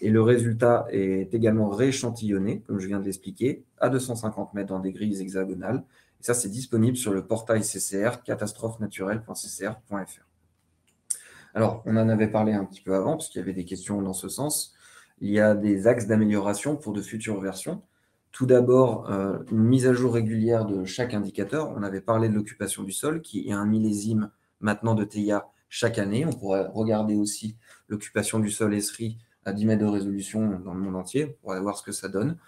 Et le résultat est également rééchantillonné, comme je viens de l'expliquer, à 250 mètres dans des grilles hexagonales. Et ça, c'est disponible sur le portail CCR, catastrophenaturelle.ccr.fr. Alors, on en avait parlé un petit peu avant, parce qu'il y avait des questions dans ce sens. Il y a des axes d'amélioration pour de futures versions. Tout d'abord, une mise à jour régulière de chaque indicateur. On avait parlé de l'occupation du sol, qui est un millésime maintenant de TIA chaque année. On pourrait regarder aussi l'occupation du sol ESRI à 10 mètres de résolution dans le monde entier. On pourrait voir ce que ça donne.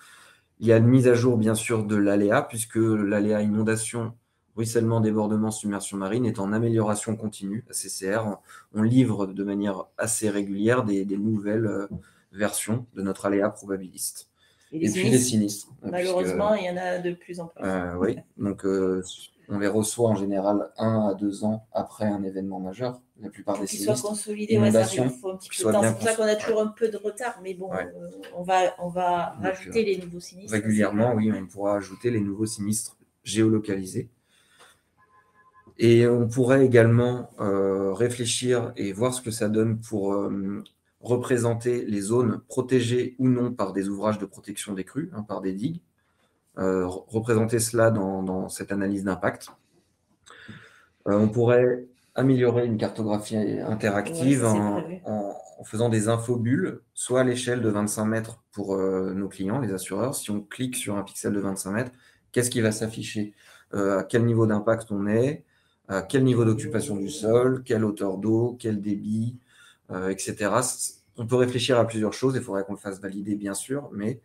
Il y a une mise à jour, bien sûr, de l'aléa, puisque l'aléa inondation, ruissellement, débordement, submersion marine est en amélioration continue à CCR. On livre de manière assez régulière des nouvelles versions de notre aléa probabiliste. Et puis les sinistres. Malheureusement, il y en a de plus en plus. Oui, donc on les reçoit en général 1 à 2 ans après un événement majeur. La plupart des sinistres. Qu'ils soient consolidés, ça arrive, il faut un petit peu de temps. C'est pour ça qu'on a toujours un peu de retard, mais bon, on va rajouter les nouveaux sinistres. Régulièrement, oui, on pourra ajouter les nouveaux sinistres géolocalisés. Et on pourrait également réfléchir et voir ce que ça donne pour représenter les zones protégées ou non par des ouvrages de protection des crues, par des digues. Représenter cela dans cette analyse d'impact. On pourrait améliorer une cartographie interactive en faisant des infobulles, soit à l'échelle de 25 mètres pour nos clients, les assureurs. Si on clique sur un pixel de 25 mètres, qu'est-ce qui va s'afficher? À quel niveau d'impact on est, à quel niveau d'occupation du sol, quelle hauteur d'eau, quel débit, etc. On peut réfléchir à plusieurs choses, il faudrait qu'on le fasse valider bien sûr, mais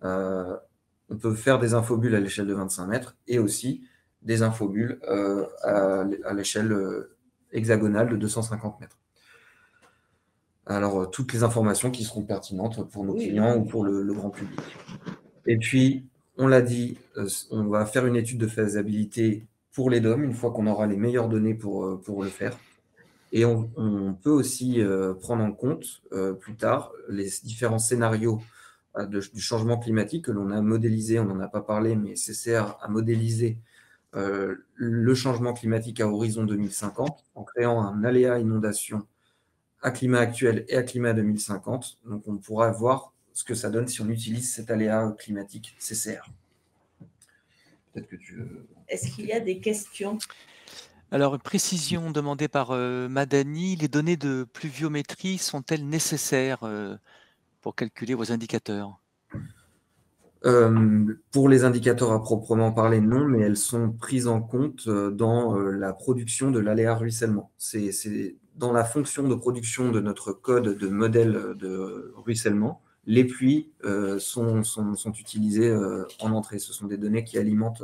on peut faire des infobulles à l'échelle de 25 mètres et aussi des infobulles à l'échelle hexagonale de 250 mètres. Alors, toutes les informations qui seront pertinentes pour nos clients ou pour le grand public. Et puis, on l'a dit, on va faire une étude de faisabilité pour les DOM une fois qu'on aura les meilleures données pour le faire. Et on peut aussi prendre en compte plus tard les différents scénarios du changement climatique que l'on a modélisé, on n'en a pas parlé, mais CCR a modélisé le changement climatique à horizon 2050 en créant un aléa inondation à climat actuel et à climat 2050. Donc, on pourra voir ce que ça donne si on utilise cet aléa climatique CCR. Peut-être que tu veux... Est-ce qu'il y a des questions? Alors, une précision demandée par Madani, les données de pluviométrie sont-elles nécessaires pour calculer vos indicateurs? Pour les indicateurs à proprement parler, non, mais elles sont prises en compte dans la production de l'aléa ruissellement. C'est dans la fonction de production de notre code de modèle de ruissellement. Les pluies sont utilisées en entrée. Ce sont des données qui alimentent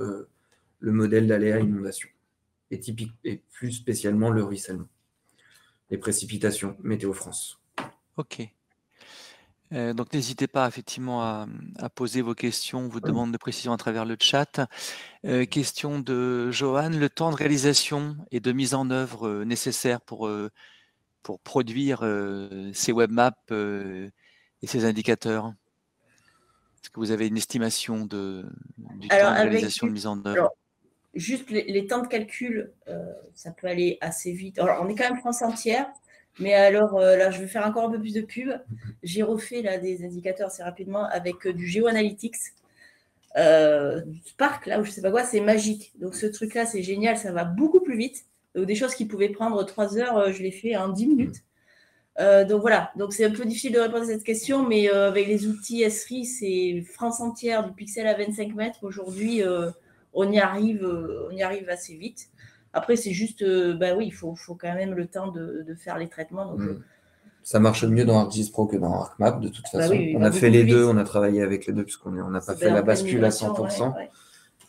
le modèle d'aléa inondation et plus spécialement le ruissellement. Les précipitations, Météo France. Ok. Donc, n'hésitez pas effectivement à poser vos questions, vos demandes de précision à travers le chat. Question de Johan, le temps de réalisation et de mise en œuvre nécessaire pour produire ces web maps et ces indicateurs? Est-ce que vous avez une estimation du temps de réalisation de mise en œuvre? Alors, juste les temps de calcul, ça peut aller assez vite. Alors, on est quand même France entière, mais alors là, je vais faire encore un peu plus de pub. J'ai refait là, des indicateurs assez rapidement avec du GeoAnalytics, du Spark, là, où je ne sais pas quoi, c'est magique. Donc, ce truc-là, c'est génial, ça va beaucoup plus vite. Donc, des choses qui pouvaient prendre 3 heures, je les fais en 10 minutes. Donc voilà, donc c'est un peu difficile de répondre à cette question, mais avec les outils Esri, c'est France entière du pixel à 25 mètres. Aujourd'hui, on y arrive assez vite. Après, c'est juste, oui, il faut quand même le temps de faire les traitements. Donc, ça marche mieux dans ArcGIS Pro que dans ArcMap, de toute façon. Oui, on a fait les deux, on a travaillé avec les deux, puisqu'on n'a pas fait la bascule à 100%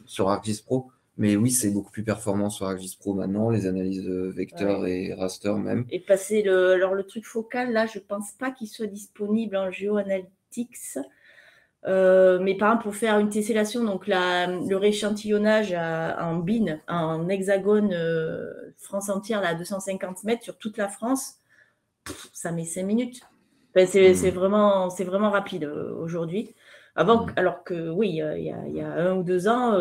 sur ArcGIS Pro. Mais oui, c'est beaucoup plus performant sur ArcGIS Pro maintenant, les analyses de vecteurs et raster même. Et passer le truc focal, là, je ne pense pas qu'il soit disponible en GeoAnalytics. Mais par exemple, pour faire une tessellation, donc le rééchantillonnage en bin, en hexagone France entière, là, à 250 mètres sur toute la France, ça met 5 minutes. Enfin, c'est vraiment rapide aujourd'hui. Alors que oui, il y a 1 ou 2 ans,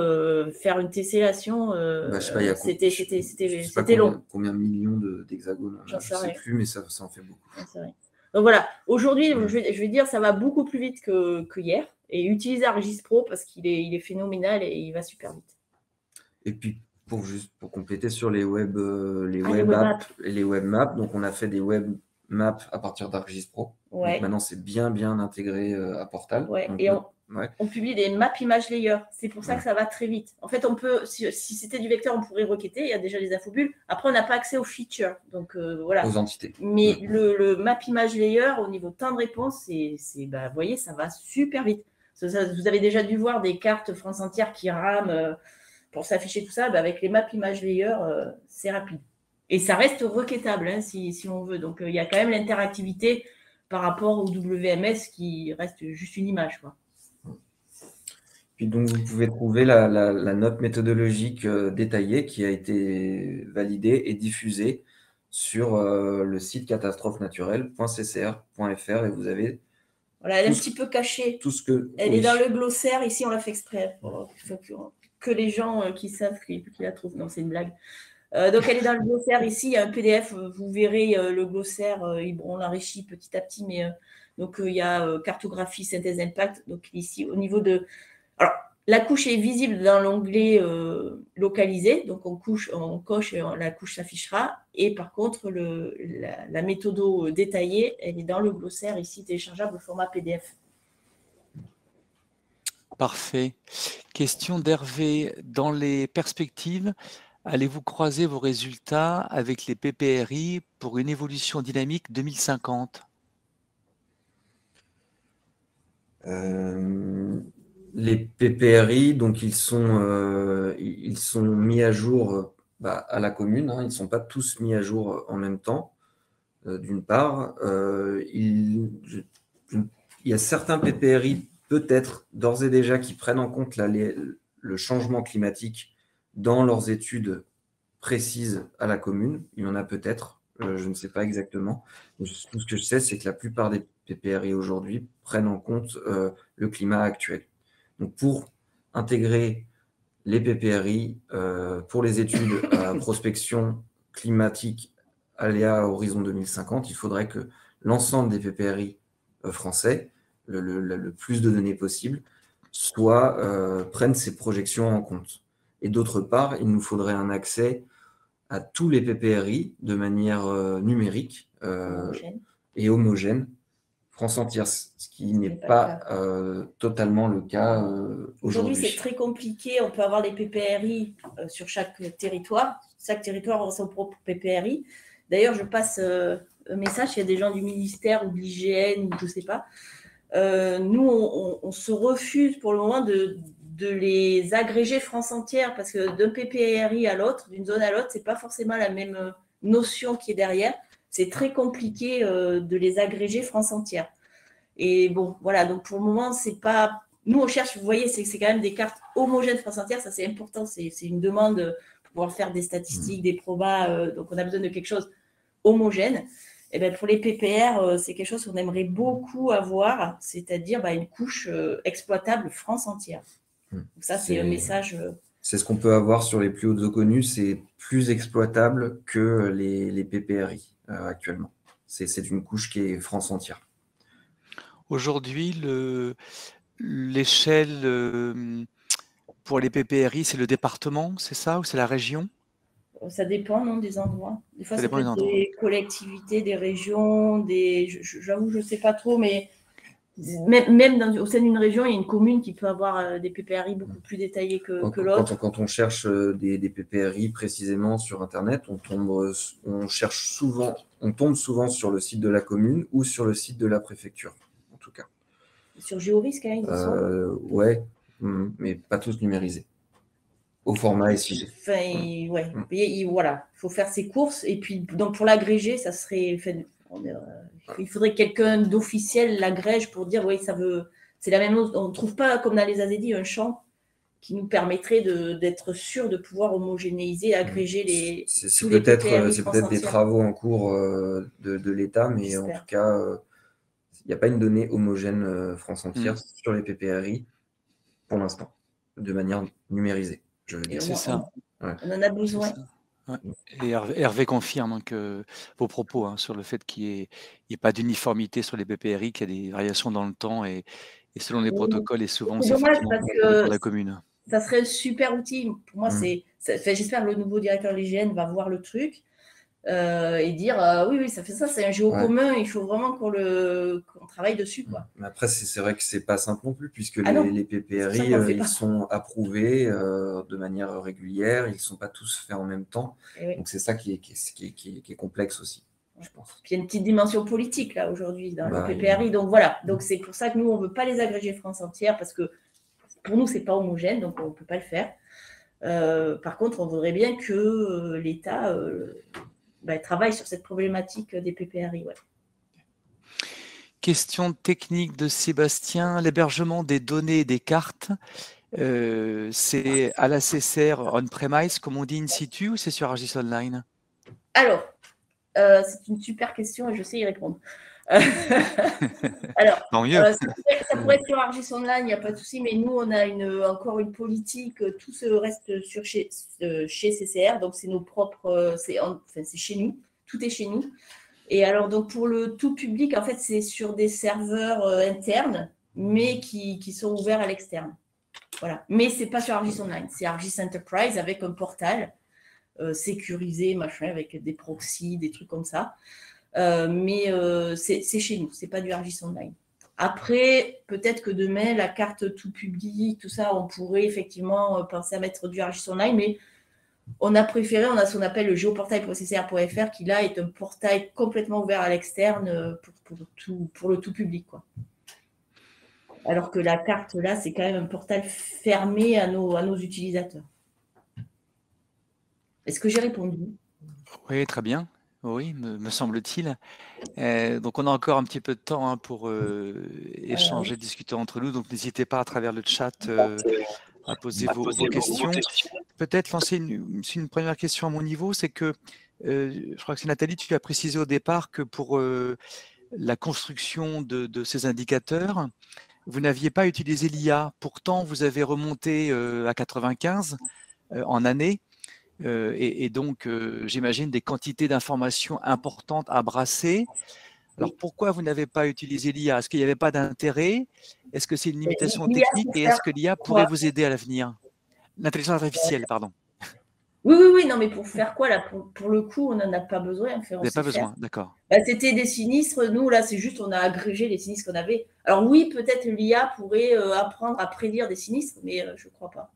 faire une tessellation, c'était long. Combien de millions d'hexagones, je ne sais plus, mais ça en fait beaucoup. Donc voilà, aujourd'hui, je vais dire, ça va beaucoup plus vite que hier. Et utiliser ArcGIS Pro parce qu'il est phénoménal et il va super vite. Et puis, pour compléter sur les web apps et les web maps, donc on a fait des web maps à partir d'ArcGIS Pro. Ouais. Donc maintenant, c'est bien intégré à Portal. Ouais. Donc, et on publie des maps image layer. C'est pour ça que ça va très vite. En fait, on peut, si c'était du vecteur, on pourrait requêter. Il y a déjà les infobulles. Après, on n'a pas accès aux features. Donc voilà. Aux entités. Mais le map image layer, au niveau temps de réponse, vous voyez, ça va super vite. Vous avez déjà dû voir des cartes France entière qui rament pour s'afficher tout ça. Avec les maps image layer, c'est rapide. Et ça reste requêtable si on veut. Donc, il y a quand même l'interactivité par rapport au WMS qui reste juste une image, quoi. Puis donc, vous pouvez trouver la note méthodologique détaillée qui a été validée et diffusée sur le site catastrophenaturelle.ccr.fr et vous avez... Voilà, elle est un petit peu cachée. Elle est dans le glossaire. Ici, on l'a fait exprès. Que les gens qui savent qui la trouvent. Non, c'est une blague. Donc, elle est dans le glossaire. Ici, il y a un PDF. Vous verrez le glossaire. On l'enrichit petit à petit. Mais donc, il y a cartographie, synthèse, impact. Donc, ici, au niveau de... Alors, La couche est visible dans l'onglet localisé, donc on coche et la couche s'affichera. Et par contre, la méthode détaillée, elle est dans le glossaire ici, téléchargeable au format PDF. Parfait. Question d'Hervé. Dans les perspectives, allez-vous croiser vos résultats avec les PPRI pour une évolution dynamique 2050? Les PPRI, donc ils sont mis à jour à la commune, hein, ils ne sont pas tous mis à jour en même temps, d'une part. Il y a certains PPRI, peut-être d'ores et déjà, qui prennent en compte le changement climatique dans leurs études précises à la commune. Il y en a peut-être, je ne sais pas exactement. Tout ce que je sais, c'est que la plupart des PPRI aujourd'hui prennent en compte le climat actuel. Donc, pour intégrer les PPRI pour les études à prospection climatique aléa horizon 2050, il faudrait que l'ensemble des PPRI français, le plus de données possible, prennent ces projections en compte. Et d'autre part, il nous faudrait un accès à tous les PPRI de manière numérique et homogène, France entière, ce qui n'est pas totalement le cas aujourd'hui. C'est très compliqué. On peut avoir les PPRI sur chaque territoire. Chaque territoire a son propre PPRI. D'ailleurs, je passe un message. Il y a des gens du ministère ou de l'IGN, je ne sais pas. Nous, on se refuse pour le moment de les agréger France entière parce que d'un PPRI à l'autre, d'une zone à l'autre, ce n'est pas forcément la même notion qui est derrière. C'est très compliqué de les agréger France entière. Et bon, voilà, donc pour le moment, c'est pas. Nous, on cherche, vous voyez, c'est quand même des cartes homogènes France entière, ça c'est important, c'est une demande pour pouvoir faire des statistiques, des probas, donc on a besoin de quelque chose homogène. Et bien pour les PPR, c'est quelque chose qu'on aimerait beaucoup avoir, c'est-à-dire une couche exploitable France entière. Donc ça, c'est un message. C'est ce qu'on peut avoir sur les plus hautes eaux connues, c'est plus exploitable que les PPRI actuellement. C'est une couche qui est France entière. Aujourd'hui, l'échelle pour les PPRI, c'est le département, c'est ça, ou c'est la région? Ça dépend, non, des endroits. Des fois, ça peut être des collectivités, des régions, j'avoue, je ne sais pas trop, mais même au sein d'une région, il y a une commune qui peut avoir des PPRI beaucoup plus détaillés que l'autre. Quand on cherche des PPRI précisément sur Internet, on tombe souvent sur le site de la commune ou sur le site de la préfecture, en tout cas. Sur Géorisque, hein, ils sont. Ouais, mais pas tous numérisés. Au format SIG. Voilà, il faut faire ses courses. Et puis, donc pour l'agréger, ça serait. Il faudrait que quelqu'un d'officiel l'agrège pour dire, oui, ça veut. C'est la même chose. On ne trouve pas, comme dans les AZDI, un champ qui nous permettrait d'être sûr de pouvoir homogénéiser, agréger les. C'est peut-être des travaux en cours de l'État, mais en tout cas, il n'y a pas une donnée homogène France entière sur les PPRI pour l'instant, de manière numérisée. C'est ça. On en a besoin. Ouais. Et Hervé confirme que vos propos sur le fait qu'il n'y ait pas d'uniformité sur les PPRI, qu'il y a des variations dans le temps et selon les protocoles, et souvent c'est effectivement pour la commune. Ça serait un super outil. Pour moi, j'espère que le nouveau directeur de l'IGN va voir le truc et dire oui, ça fait ça, c'est un géo commun, il faut vraiment qu'on travaille dessus. Quoi. Mais après, c'est vrai que c'est pas simple non plus, puisque les PPRI, ils sont approuvés de manière régulière, ils ne sont pas tous faits en même temps. Donc c'est ça qui est complexe aussi, je pense. Puis il y a une petite dimension politique là aujourd'hui dans les PPRI. Donc voilà, donc c'est pour ça que nous, on ne veut pas les agréger France entière, parce que pour nous, ce n'est pas homogène, donc on ne peut pas le faire. Par contre, on voudrait bien que l'État travaille sur cette problématique des PPRI. Ouais. Question technique de Sébastien. L'hébergement des données et des cartes, c'est à la CCR on-premise, comme on dit, in situ, ou c'est sur ArcGIS Online? Alors, c'est une super question et je sais y répondre. Alors, ça pourrait être sur ArcGIS Online, il n'y a pas de souci, mais nous, on a encore une politique, tout se reste chez CCR, donc c'est nos propres, c'est chez nous, tout est chez nous. Et alors, donc pour le tout public, en fait, c'est sur des serveurs internes, mais qui sont ouverts à l'externe. Voilà. Mais ce n'est pas sur ArcGIS Online, c'est ArcGIS Enterprise avec un portal sécurisé, machin, avec des proxys, des trucs comme ça. Mais c'est chez nous, c'est pas du ArcGIS Online. Après, peut-être que demain, la carte tout public, tout ça, on pourrait effectivement penser à mettre du ArcGIS Online, mais on a préféré, on a ce qu'on appelle le géoportail.ccr.fr, qui là est un portail complètement ouvert à l'externe pour le tout public, quoi. Alors que la carte, là, c'est quand même un portail fermé à nos utilisateurs. Est-ce que j'ai répondu? Oui, très bien. Oui, me semble-t-il. Donc, on a encore un petit peu de temps hein, pour échanger, discuter entre nous. Donc, n'hésitez pas à travers le chat à poser vos questions. Peut-être lancer une première question à mon niveau, c'est que je crois que c'est Nathalie, tu as précisé au départ que pour la construction de ces indicateurs, vous n'aviez pas utilisé l'IA. Pourtant, vous avez remonté à 95 en année. Et donc, j'imagine des quantités d'informations importantes à brasser. Alors, pourquoi vous n'avez pas utilisé l'IA? Est-ce qu'il n'y avait pas d'intérêt? Est-ce que c'est une limitation technique? Et est-ce que l'IA pourrait vous aider à l'avenir? L'intelligence artificielle, pardon. Oui, non, mais pour faire quoi là pour le coup, on n'en a pas besoin. Vous n'avez pas besoin, d'accord. C'était des sinistres. Nous, là, c'est juste, on a agrégé les sinistres qu'on avait. Alors oui, peut-être l'IA pourrait apprendre à prédire des sinistres, mais je ne crois pas.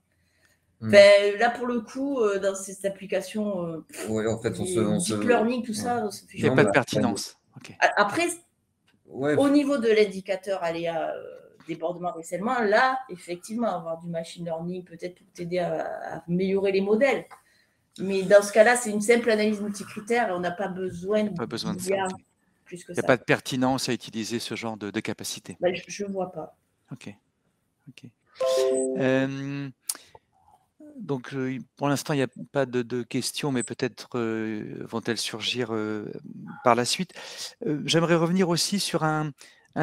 Là, pour le coup, dans cette application, en fait, deep learning, tout ça, il n'y a pas de pertinence. Okay. Après, au niveau de l'indicateur aléa débordement ruissellement, là, effectivement, avoir du machine learning peut-être pour t'aider à améliorer les modèles. Mais dans ce cas-là, c'est une simple analyse multicritère et on n'a pas besoin de ça. Plus que il n'y a pas de pertinence à utiliser ce genre de capacité. Je ne vois pas. Ok. Donc, pour l'instant, il n'y a pas de questions, mais peut-être vont-elles surgir par la suite. J'aimerais revenir aussi sur un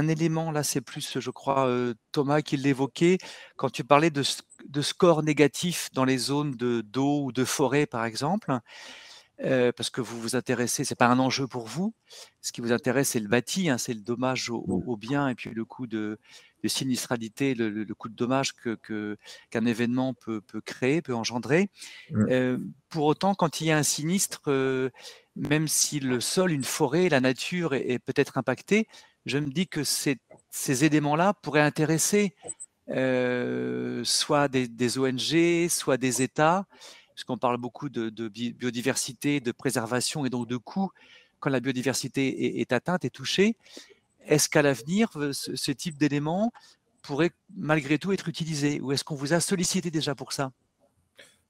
élément, là c'est plus, je crois, Thomas qui l'évoquait, quand tu parlais de score négatif dans les zones d'eau ou de forêt, par exemple, parce que vous vous intéressez, ce n'est pas un enjeu pour vous, ce qui vous intéresse, c'est le bâti, hein, c'est le dommage au bien et puis le coût de sinistralité, le coût de dommage qu'un événement peut créer, peut engendrer. Pour autant, quand il y a un sinistre, même si le sol, une forêt, la nature est peut-être impactée, je me dis que ces éléments-là pourraient intéresser soit des ONG, soit des États, puisqu'on parle beaucoup de biodiversité, de préservation et donc de coûts quand la biodiversité est atteinte et touchée. Est-ce qu'à l'avenir, ce type d'éléments pourrait malgré tout être utilisé, ou est-ce qu'on vous a sollicité déjà pour ça?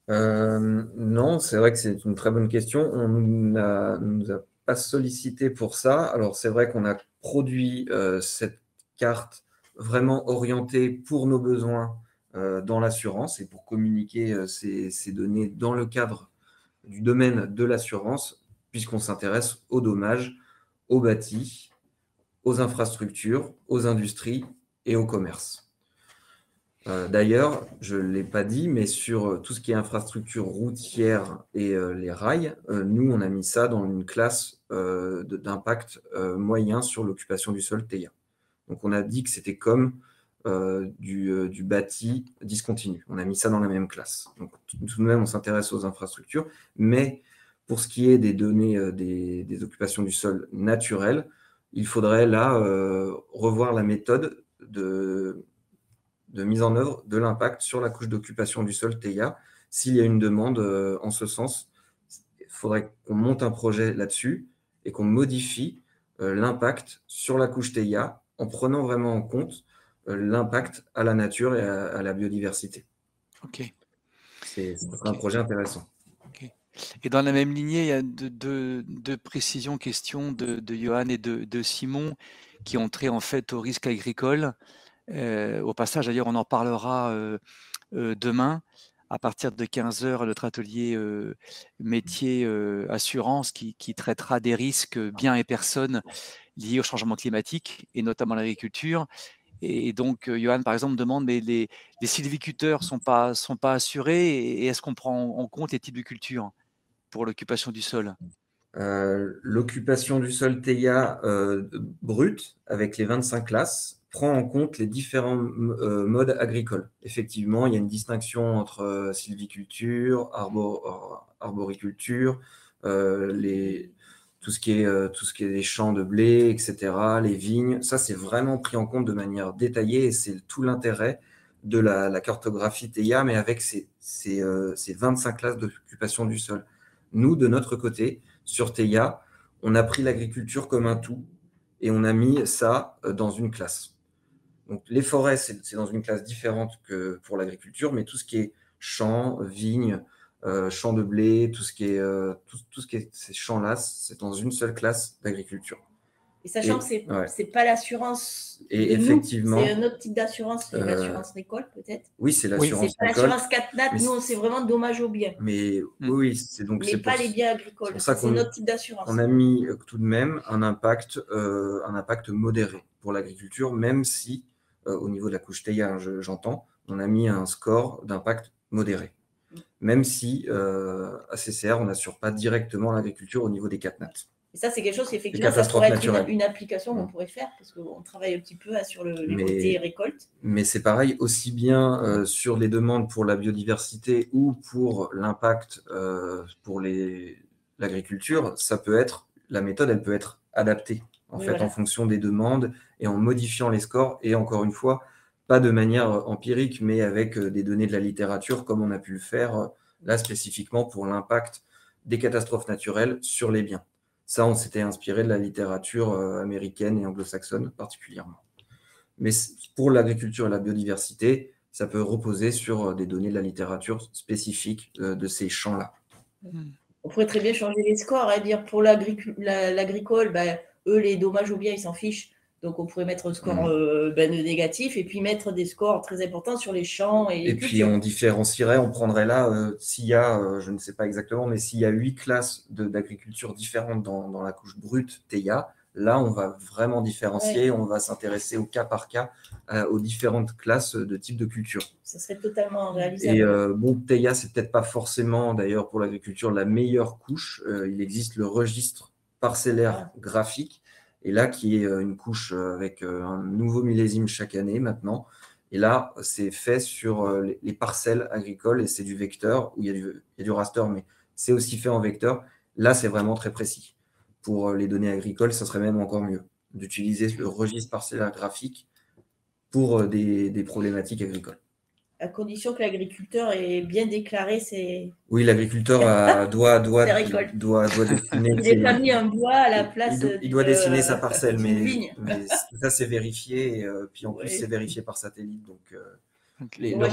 Non, c'est vrai que c'est une très bonne question. On ne nous a pas sollicité pour ça. Alors, c'est vrai qu'on a produit cette carte vraiment orientée pour nos besoins dans l'assurance et pour communiquer ces données dans le cadre du domaine de l'assurance, puisqu'on s'intéresse aux dommages, aux bâtis, aux infrastructures, aux industries et au commerce. D'ailleurs, je ne l'ai pas dit, mais sur tout ce qui est infrastructure routière et les rails, nous, on a mis ça dans une classe d'impact moyen sur l'occupation du sol TEIA. Donc, on a dit que c'était comme du bâti discontinu. On a mis ça dans la même classe. Donc, tout de même, on s'intéresse aux infrastructures, mais pour ce qui est des données des occupations du sol naturelles, il faudrait là revoir la méthode de mise en œuvre de l'impact sur la couche d'occupation du sol TEIA. S'il y a une demande en ce sens, il faudrait qu'on monte un projet là-dessus et qu'on modifie l'impact sur la couche TEIA en prenant vraiment en compte l'impact à la nature et à la biodiversité. Ok. C'est un projet intéressant. Okay. Et dans la même lignée, il y a deux précisions, questions de Johan et de Simon qui ont trait en fait au risque agricole. Au passage, d'ailleurs, on en parlera demain à partir de 15h, notre atelier métier assurance qui traitera des risques biens et personnes liés au changement climatique et notamment l'agriculture. Et donc, Johan, par exemple, demande, mais les sylviculteurs sont pas assurés et est-ce qu'on prend en compte les types de cultures pour l'occupation du sol? L'occupation du sol TEIA brut avec les 25 classes prend en compte les différents modes agricoles. Effectivement, il y a une distinction entre sylviculture, arboriculture, tout ce qui est les champs de blé, etc., les vignes. Ça, c'est vraiment pris en compte de manière détaillée et c'est tout l'intérêt de la cartographie TEIA, mais avec ces 25 classes d'occupation du sol. Nous, de notre côté, sur TEIA, on a pris l'agriculture comme un tout et on a mis ça dans une classe. Donc, les forêts, c'est dans une classe différente que pour l'agriculture, mais tout ce qui est champs, vignes, champs de blé, tout ce qui est ces champs-là, c'est dans une seule classe d'agriculture. Et sachant que c'est pas l'assurance et de effectivement, c'est un autre type d'assurance, l'assurance récolte peut-être. Oui, c'est l'assurance récolte. C'est pas l'assurance CatNat, nous c'est vraiment dommage aux biens. Mais oui, c'est donc mais pas les biens agricoles. C'est notre type d'assurance. On a mis tout de même un impact modéré pour l'agriculture, même si au niveau de la couche TEIA, j'entends, on a mis un score d'impact modéré. Même si à CCR, on n'assure pas directement l'agriculture au niveau des CatNat. Et ça, c'est quelque chose, effectivement, ça pourrait être une application qu'on pourrait faire, parce qu'on travaille un petit peu sur les côtés récolte. Mais c'est pareil, aussi bien sur les demandes pour la biodiversité ou pour l'impact pour l'agriculture, la méthode, elle peut être adaptée en fonction des demandes et en modifiant les scores. Et encore une fois, pas de manière empirique, mais avec des données de la littérature, comme on a pu le faire là spécifiquement pour l'impact des catastrophes naturelles sur les biens. Ça, on s'était inspiré de la littérature américaine et anglo-saxonne particulièrement. Mais pour l'agriculture et la biodiversité, ça peut reposer sur des données de la littérature spécifique de ces champs-là. On pourrait très bien changer les scores, dire pour l'agricole, eux, les dommages aux biens, ils s'en fichent. Donc, on pourrait mettre un score négatif et puis mettre des scores très importants sur les champs. Et puis, on différencierait, on prendrait là, s'il y a, je ne sais pas exactement, mais s'il y a 8 classes d'agriculture différentes dans la couche brute TEIA, là, on va vraiment différencier, on va s'intéresser au cas par cas aux différentes classes de type de culture. Ça serait totalement réalisable. Et TEIA, c'est peut-être pas forcément, d'ailleurs, pour l'agriculture, la meilleure couche. Il existe le registre parcellaire graphique. Et là, qui est une couche avec un nouveau millésime chaque année maintenant. Et là, c'est fait sur les parcelles agricoles et c'est du vecteur, où il y a du raster, mais c'est aussi fait en vecteur. Là, c'est vraiment très précis. Pour les données agricoles, ça serait même encore mieux d'utiliser le registre parcellaire graphique pour des problématiques agricoles. À condition que l'agriculteur ait bien déclaré ses... Oui, l'agriculteur doit dessiner... Il n'est pas mis un bois à la place... Il doit dessiner sa parcelle, mais ça, c'est vérifié. Et puis en plus, c'est vérifié par satellite. Donc, le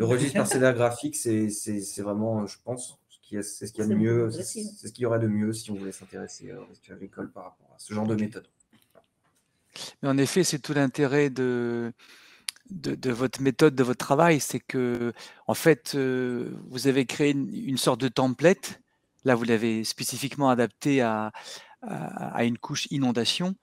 registre parcellaire graphique, c'est vraiment, je pense, c'est ce qu'il y a de mieux, c'est ce qu'il y aurait de mieux si on voulait s'intéresser au risque agricole par rapport à ce genre de méthode. Mais en effet, c'est tout l'intérêt de votre méthode, de votre travail, c'est que, en fait, vous avez créé une sorte de template. Là, vous l'avez spécifiquement adapté à une couche inondation.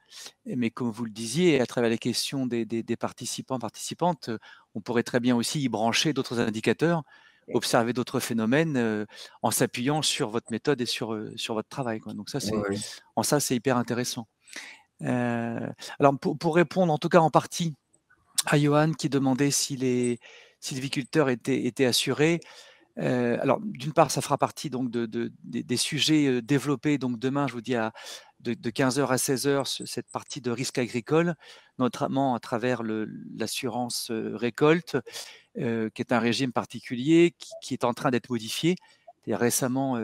Mais comme vous le disiez, à travers les questions des participants, participantes, on pourrait très bien aussi y brancher d'autres indicateurs, observer d'autres phénomènes en s'appuyant sur votre méthode et sur votre travail, quoi. Donc ça, en ça, c'est hyper intéressant. Alors, pour répondre, en tout cas en partie, à Johan qui demandait si les sylviculteurs étaient assurés. Alors, d'une part, ça fera partie donc des sujets développés. Donc, demain, je vous dis de 15h à 16h, cette partie de risque agricole, notamment à travers l'assurance récolte, qui est un régime particulier qui est en train d'être modifié. Et récemment,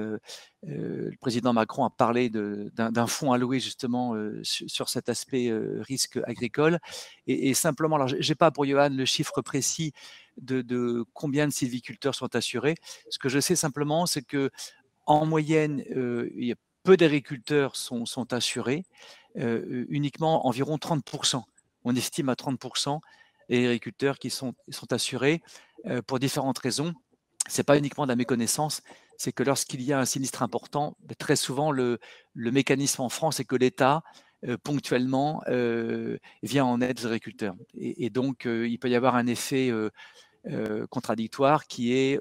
le président Macron a parlé d'un fonds alloué justement sur cet aspect risque agricole. Et simplement, alors je n'ai pas pour Johan le chiffre précis de combien de sylviculteurs sont assurés. Ce que je sais simplement, c'est qu'en moyenne, il y a peu d'agriculteurs sont assurés, uniquement environ 30%. On estime à 30% les agriculteurs qui sont assurés pour différentes raisons. Ce n'est pas uniquement de la méconnaissance, c'est que lorsqu'il y a un sinistre important, très souvent le mécanisme en France est que l'État, ponctuellement, vient en aide aux agriculteurs. Et donc, il peut y avoir un effet contradictoire qui est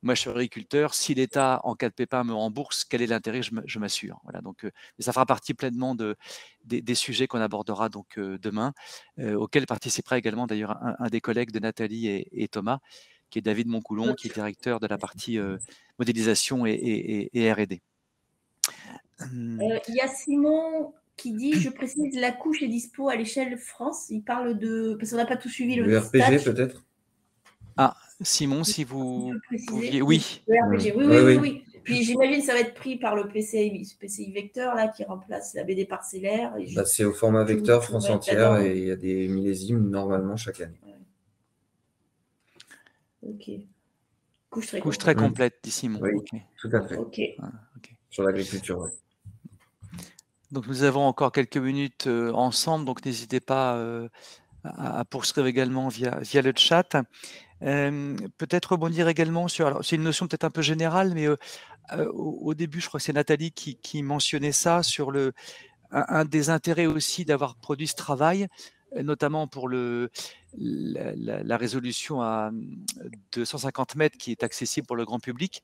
moi, je suis agriculteur. Si l'État, en cas de pépin, me rembourse, quel est l'intérêt? Je m'assure. Voilà, donc, ça fera partie pleinement des sujets qu'on abordera donc demain, auxquels participera également d'ailleurs un des collègues de Nathalie et Thomas, qui est David Moncoulon, qui est directeur de la partie modélisation et R&D. Il y a Simon qui dit, je précise, la couche est dispo à l'échelle France. Il parle de, parce qu'on n'a pas tout suivi, le RPG peut-être. Ah, Simon, si vous pouviez… Oui. Le RPG, oui. Puis j'imagine que ça va être pris par le PCI Vecteur là, qui remplace la BD parcellaire. C'est au format vecteur France entière et il y a des millésimes normalement chaque année. Ok. Couche très complète, dit Simon. Oui, okay. Tout à fait. Okay. Sur l'agriculture, oui. Donc nous avons encore quelques minutes ensemble, donc n'hésitez pas à poursuivre également via le chat. Peut-être rebondir également sur… Alors c'est une notion peut-être un peu générale, mais au début, je crois que c'est Nathalie qui mentionnait ça, sur un des intérêts aussi d'avoir produit ce travail, notamment pour la résolution à 250 mètres qui est accessible pour le grand public,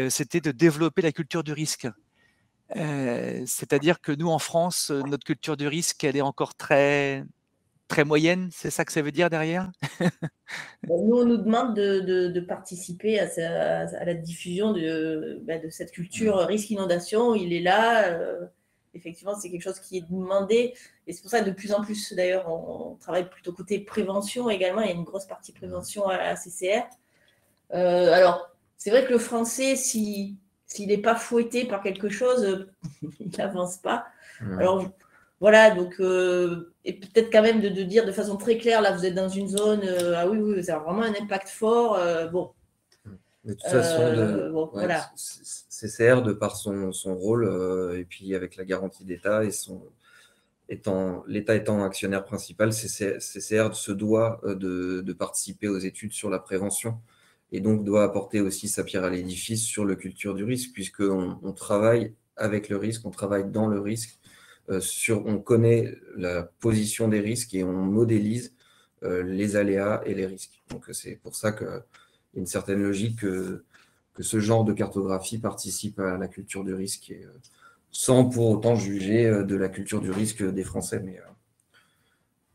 c'était de développer la culture du risque. C'est-à-dire que nous, en France, notre culture du risque, elle est encore très, très moyenne. C'est ça que ça veut dire derrière? Nous, on nous demande de participer à la diffusion de cette culture risque inondation. Il est là. Effectivement, c'est quelque chose qui est demandé. Et c'est pour ça que de plus en plus, d'ailleurs, on travaille plutôt côté prévention également. Il y a une grosse partie prévention à la CCR. Alors, c'est vrai que le français, s'il n'est pas fouetté par quelque chose, il n'avance pas. Alors, voilà, donc, et peut-être quand même de dire de façon très claire, là, vous êtes dans une zone, ah oui, ça a vraiment un impact fort. Bon. De toute façon, voilà. CCR, de par son rôle, et puis avec la garantie d'État, et l'État étant actionnaire principal, CCR se doit de participer aux études sur la prévention, et donc doit apporter aussi sa pierre à l'édifice sur le culture du risque, puisqu'on travaille avec le risque, on travaille dans le risque, on connaît la position des risques et on modélise les aléas et les risques. Donc c'est pour ça qu'il y a une certaine logique que ce genre de cartographie participe à la culture du risque, et, sans pour autant juger de la culture du risque des Français. Mais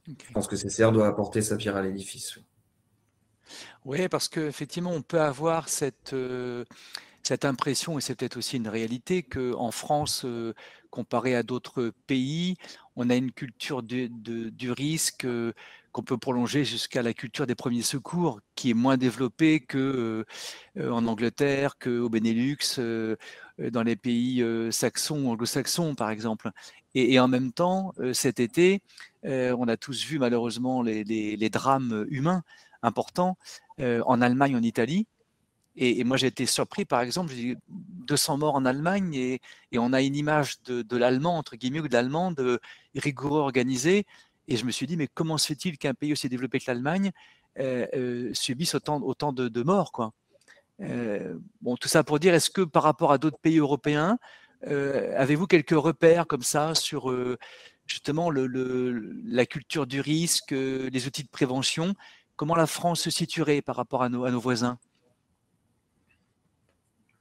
je pense que CCR doit apporter sa pierre à l'édifice. Oui, parce qu'effectivement, on peut avoir cette impression, et c'est peut-être aussi une réalité, qu'en France, comparé à d'autres pays, on a une culture du risque qu'on peut prolonger jusqu'à la culture des premiers secours, qui est moins développée qu'en Angleterre, qu'au Benelux, dans les pays saxons, anglo-saxons, par exemple. Et en même temps, cet été, on a tous vu malheureusement les drames humains importants en Allemagne, en Italie. Et moi, j'ai été surpris, par exemple, j'ai 200 morts en Allemagne, et on a une image de l'allemand, entre guillemets, ou de l'allemande rigoureux, organisé. Et je me suis dit, mais comment se fait-il qu'un pays aussi développé que l'Allemagne subisse autant de morts, quoi. Bon, tout ça pour dire, est-ce que par rapport à d'autres pays européens, avez-vous quelques repères comme ça sur justement la culture du risque, les outils de prévention? Comment la France se situerait par rapport à nos voisins?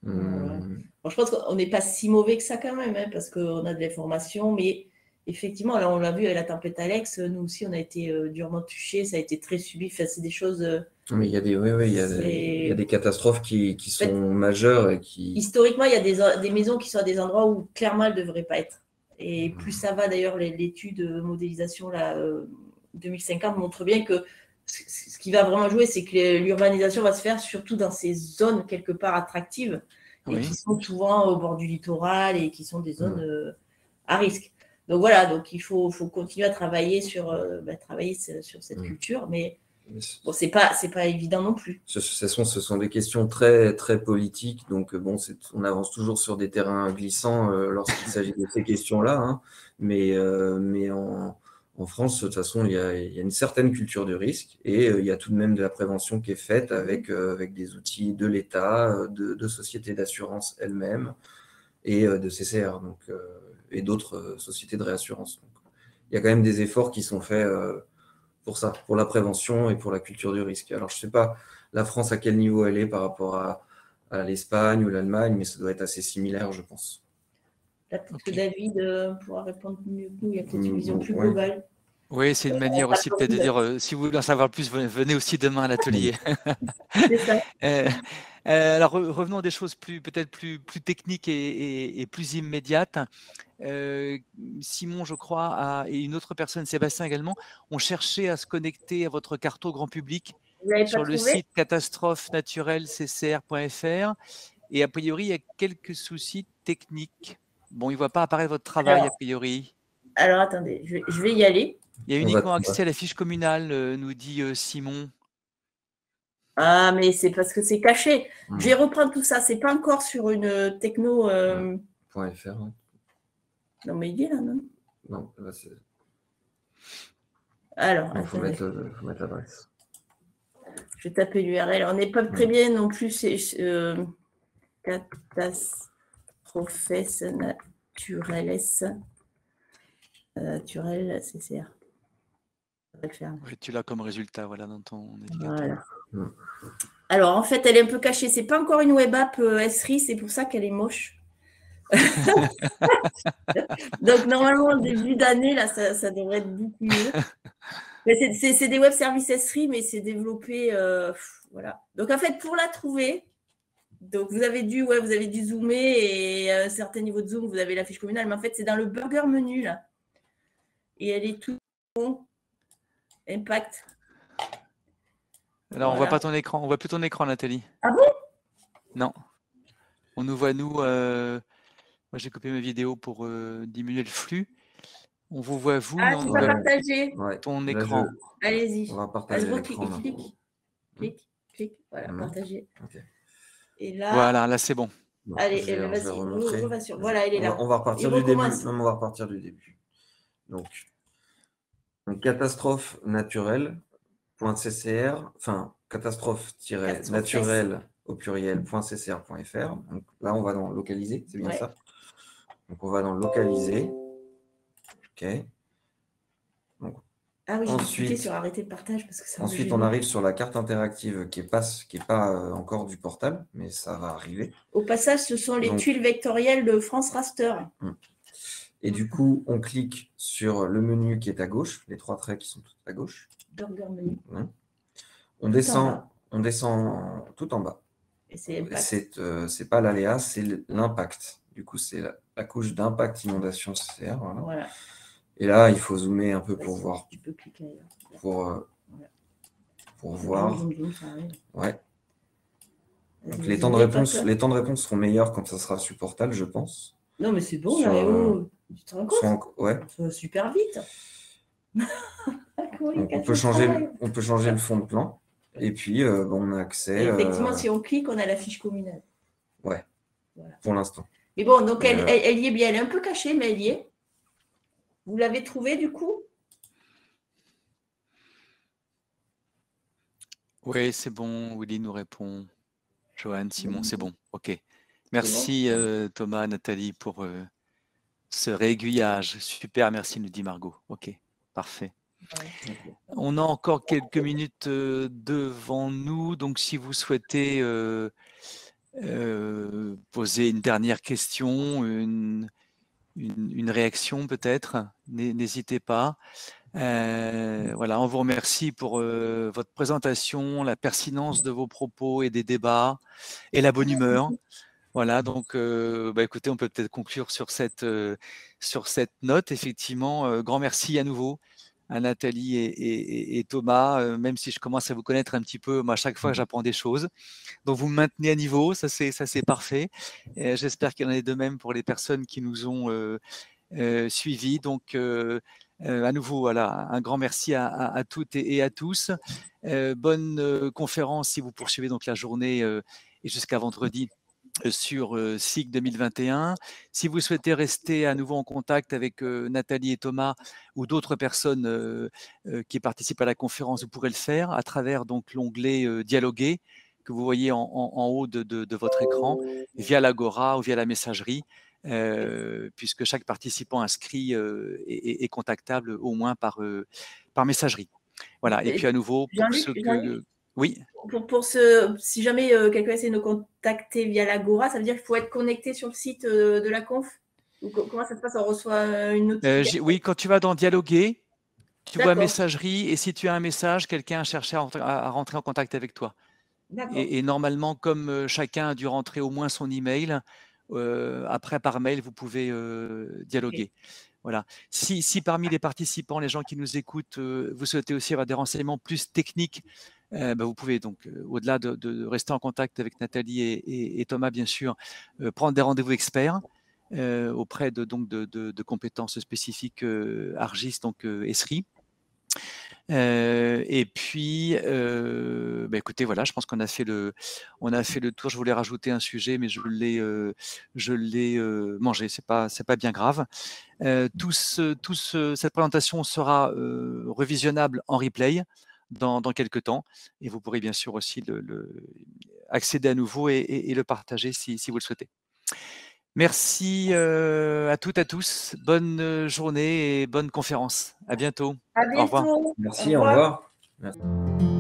Bon, je pense qu'on n'est pas si mauvais que ça quand même, hein, parce qu'on a de l'information, mais effectivement, là, on l'a vu avec la tempête Alex, nous aussi, on a été durement touchés, ça a été très subi. Enfin, c'est des choses. Mais il y a des catastrophes qui sont majeures et qui. Historiquement, il y a des maisons qui sont à des endroits où clairement elles ne devraient pas être. Et plus ça va, d'ailleurs, l'étude modélisation là, 2050 montre bien que ce qui va vraiment jouer, c'est que l'urbanisation va se faire surtout dans ces zones quelque part attractives, et qui sont souvent au bord du littoral et qui sont des zones à risque. Donc voilà, donc il faut continuer à travailler sur cette culture, mais bon, c'est pas évident non plus. Ce sont des questions très, très politiques, donc bon, on avance toujours sur des terrains glissants lorsqu'il s'agit de ces questions-là, hein, mais en France, de toute façon, il y a une certaine culture du risque, et il y a tout de même de la prévention qui est faite avec des outils de l'État, de sociétés d'assurance elles-mêmes, et de CCR, donc, et d'autres sociétés de réassurance. Donc, il y a quand même des efforts qui sont faits pour ça, pour la prévention et pour la culture du risque. Alors, je ne sais pas, la France, à quel niveau elle est par rapport à l'Espagne ou l'Allemagne, mais ça doit être assez similaire, je pense. Là, peut-être que David pourra répondre mieux que nous. Il y a peut-être une vision plus Ouais. globale. Oui, c'est une manière aussi peut-être de dire, si vous voulez en savoir plus, venez aussi demain à l'atelier. C'est ça. Alors, revenons à des choses peut-être plus techniques et plus immédiates. Simon, je crois, et une autre personne, Sébastien également, ont cherché à se connecter à votre carto grand public sur le site catastrophenaturelccr.fr. Et a priori, il y a quelques soucis techniques. Bon, il ne voit pas apparaître votre travail, a priori. Alors, attendez, je vais y aller. Il y a uniquement accès à la fiche communale, nous dit Simon. Ah, mais c'est parce que c'est caché. Je vais reprendre tout ça. C'est pas encore sur une techno. .fr. Ouais. Non, mais il est là, non? Non, là, c'est. Alors, il faut mettre l'adresse. Je vais taper l'URL. On n'est pas très bien non plus. C'est Catastrophes naturelles CCR. Oui, tu l'as comme résultat, voilà, dans ton navigateur. Voilà. Alors, en fait, elle est un peu cachée. C'est pas encore une web app SRI, c'est pour ça qu'elle est moche. Donc, normalement, au début d'année, là, ça devrait être beaucoup mieux. Mais c'est des web services SRI, mais c'est développé. Voilà. Donc, en fait, pour la trouver, donc vous avez dû zoomer et à un certain niveau de zoom, vous avez la fiche communale, mais en fait, c'est dans le burger menu, là. Et elle est tout bon. Impact. Alors, on ne voit pas ton écran. On ne voit plus ton écran, Nathalie. Ah bon? Non. On nous voit, nous. Moi, j'ai copié ma vidéo pour diminuer le flux. On vous voit, vous, mais on tu vas partager ton écran. Allez-y. On va partager l'écran. Clique. Voilà, partager. Okay. Et là. Voilà, là, c'est bon. Allez, vas-y. Voilà, elle est là. On va repartir du début. Non, on va repartir du début. Donc catastrophe naturelle.ccr, enfin catastrophe-naturelle au pluriel.ccr.fr. Donc là, on va dans localiser, c'est bien ça. Donc on va dans localiser. OK. Donc, oui, j'ai cliqué sur arrêter le partage parce que ça. Ensuite, on arrive sur la carte interactive qui est pas encore du portable, mais ça va arriver. Au passage, ce sont les tuiles vectorielles de France Raster. Et du coup, on clique sur le menu qui est à gauche, les 3 traits qui sont tout à gauche. Burger menu. On descend tout en bas. Et c'est pas l'aléa, c'est l'impact. Du coup, c'est la couche d'impact inondation CCR. Voilà. Et là, il faut zoomer un peu pour voir. Tu peux cliquer ailleurs. Pour voir. Ouais. Donc, les temps de réponse seront meilleurs quand ça sera supportable, je pense. Non, mais c'est bon, là, tu te rends compte? Ouais. Ça va super vite. Donc, on peut changer le fond de plan. Et puis, on a accès. Et effectivement, si on clique, on a la fiche communale. Ouais. Voilà. Pour l'instant. Mais bon, donc elle y est bien. Elle est un peu cachée, mais elle y est. Vous l'avez trouvée, du coup? Oui, c'est bon. Willy nous répond. Joanne, Simon, c'est bon. OK. Merci Thomas, Nathalie, pour ce réaiguillage. Super, merci, nous dit Margot. OK, parfait. On a encore quelques minutes devant nous. Donc, si vous souhaitez poser une dernière question, une réaction peut-être, n'hésitez pas. Voilà, on vous remercie pour votre présentation, la pertinence de vos propos et des débats et la bonne humeur. Voilà, donc écoutez, on peut peut-être conclure sur cette note. Effectivement, grand merci à nouveau à Nathalie et Thomas, même si je commence à vous connaître un petit peu, moi, à chaque fois, j'apprends des choses. Donc, vous me maintenez à niveau, ça c'est parfait. J'espère qu'il en est de même pour les personnes qui nous ont suivis. Donc, à nouveau, voilà, un grand merci à toutes et à tous. Bonne conférence si vous poursuivez donc la journée et jusqu'à vendredi sur SIG 2021. Si vous souhaitez rester à nouveau en contact avec Nathalie et Thomas ou d'autres personnes qui participent à la conférence, vous pourrez le faire à travers donc l'onglet Dialoguer que vous voyez en haut de votre écran via l'Agora ou via la messagerie. Puisque chaque participant inscrit est contactable au moins par messagerie. Voilà. Et puis à nouveau, pour ceux que... Oui. Si jamais quelqu'un essaie de nous contacter via l'Agora, ça veut dire qu'il faut être connecté sur le site de la conf? Ou comment ça se passe? On reçoit une notification? Oui, quand tu vas dans Dialoguer, tu vois D'accord. messagerie, et si tu as un message, quelqu'un a cherché à rentrer en contact avec toi. D'accord. Et normalement, comme chacun a dû rentrer au moins son email, après par mail, vous pouvez dialoguer. Voilà. Si parmi les participants, les gens qui nous écoutent, vous souhaitez aussi avoir des renseignements plus techniques, vous pouvez donc, au-delà de rester en contact avec Nathalie et Thomas, bien sûr, prendre des rendez-vous experts auprès de compétences spécifiques ARGIS, donc ESRI. Et puis, écoutez, voilà, je pense qu'on a fait le tour. Je voulais rajouter un sujet, mais je l'ai mangé. C'est pas bien grave. Cette présentation sera revisionnable en replay dans quelques temps, et vous pourrez bien sûr aussi accéder à nouveau et le partager si vous le souhaitez. Merci à toutes et à tous. Bonne journée et bonne conférence. À bientôt. À Au revoir. bientôt. Merci, au revoir. Merci.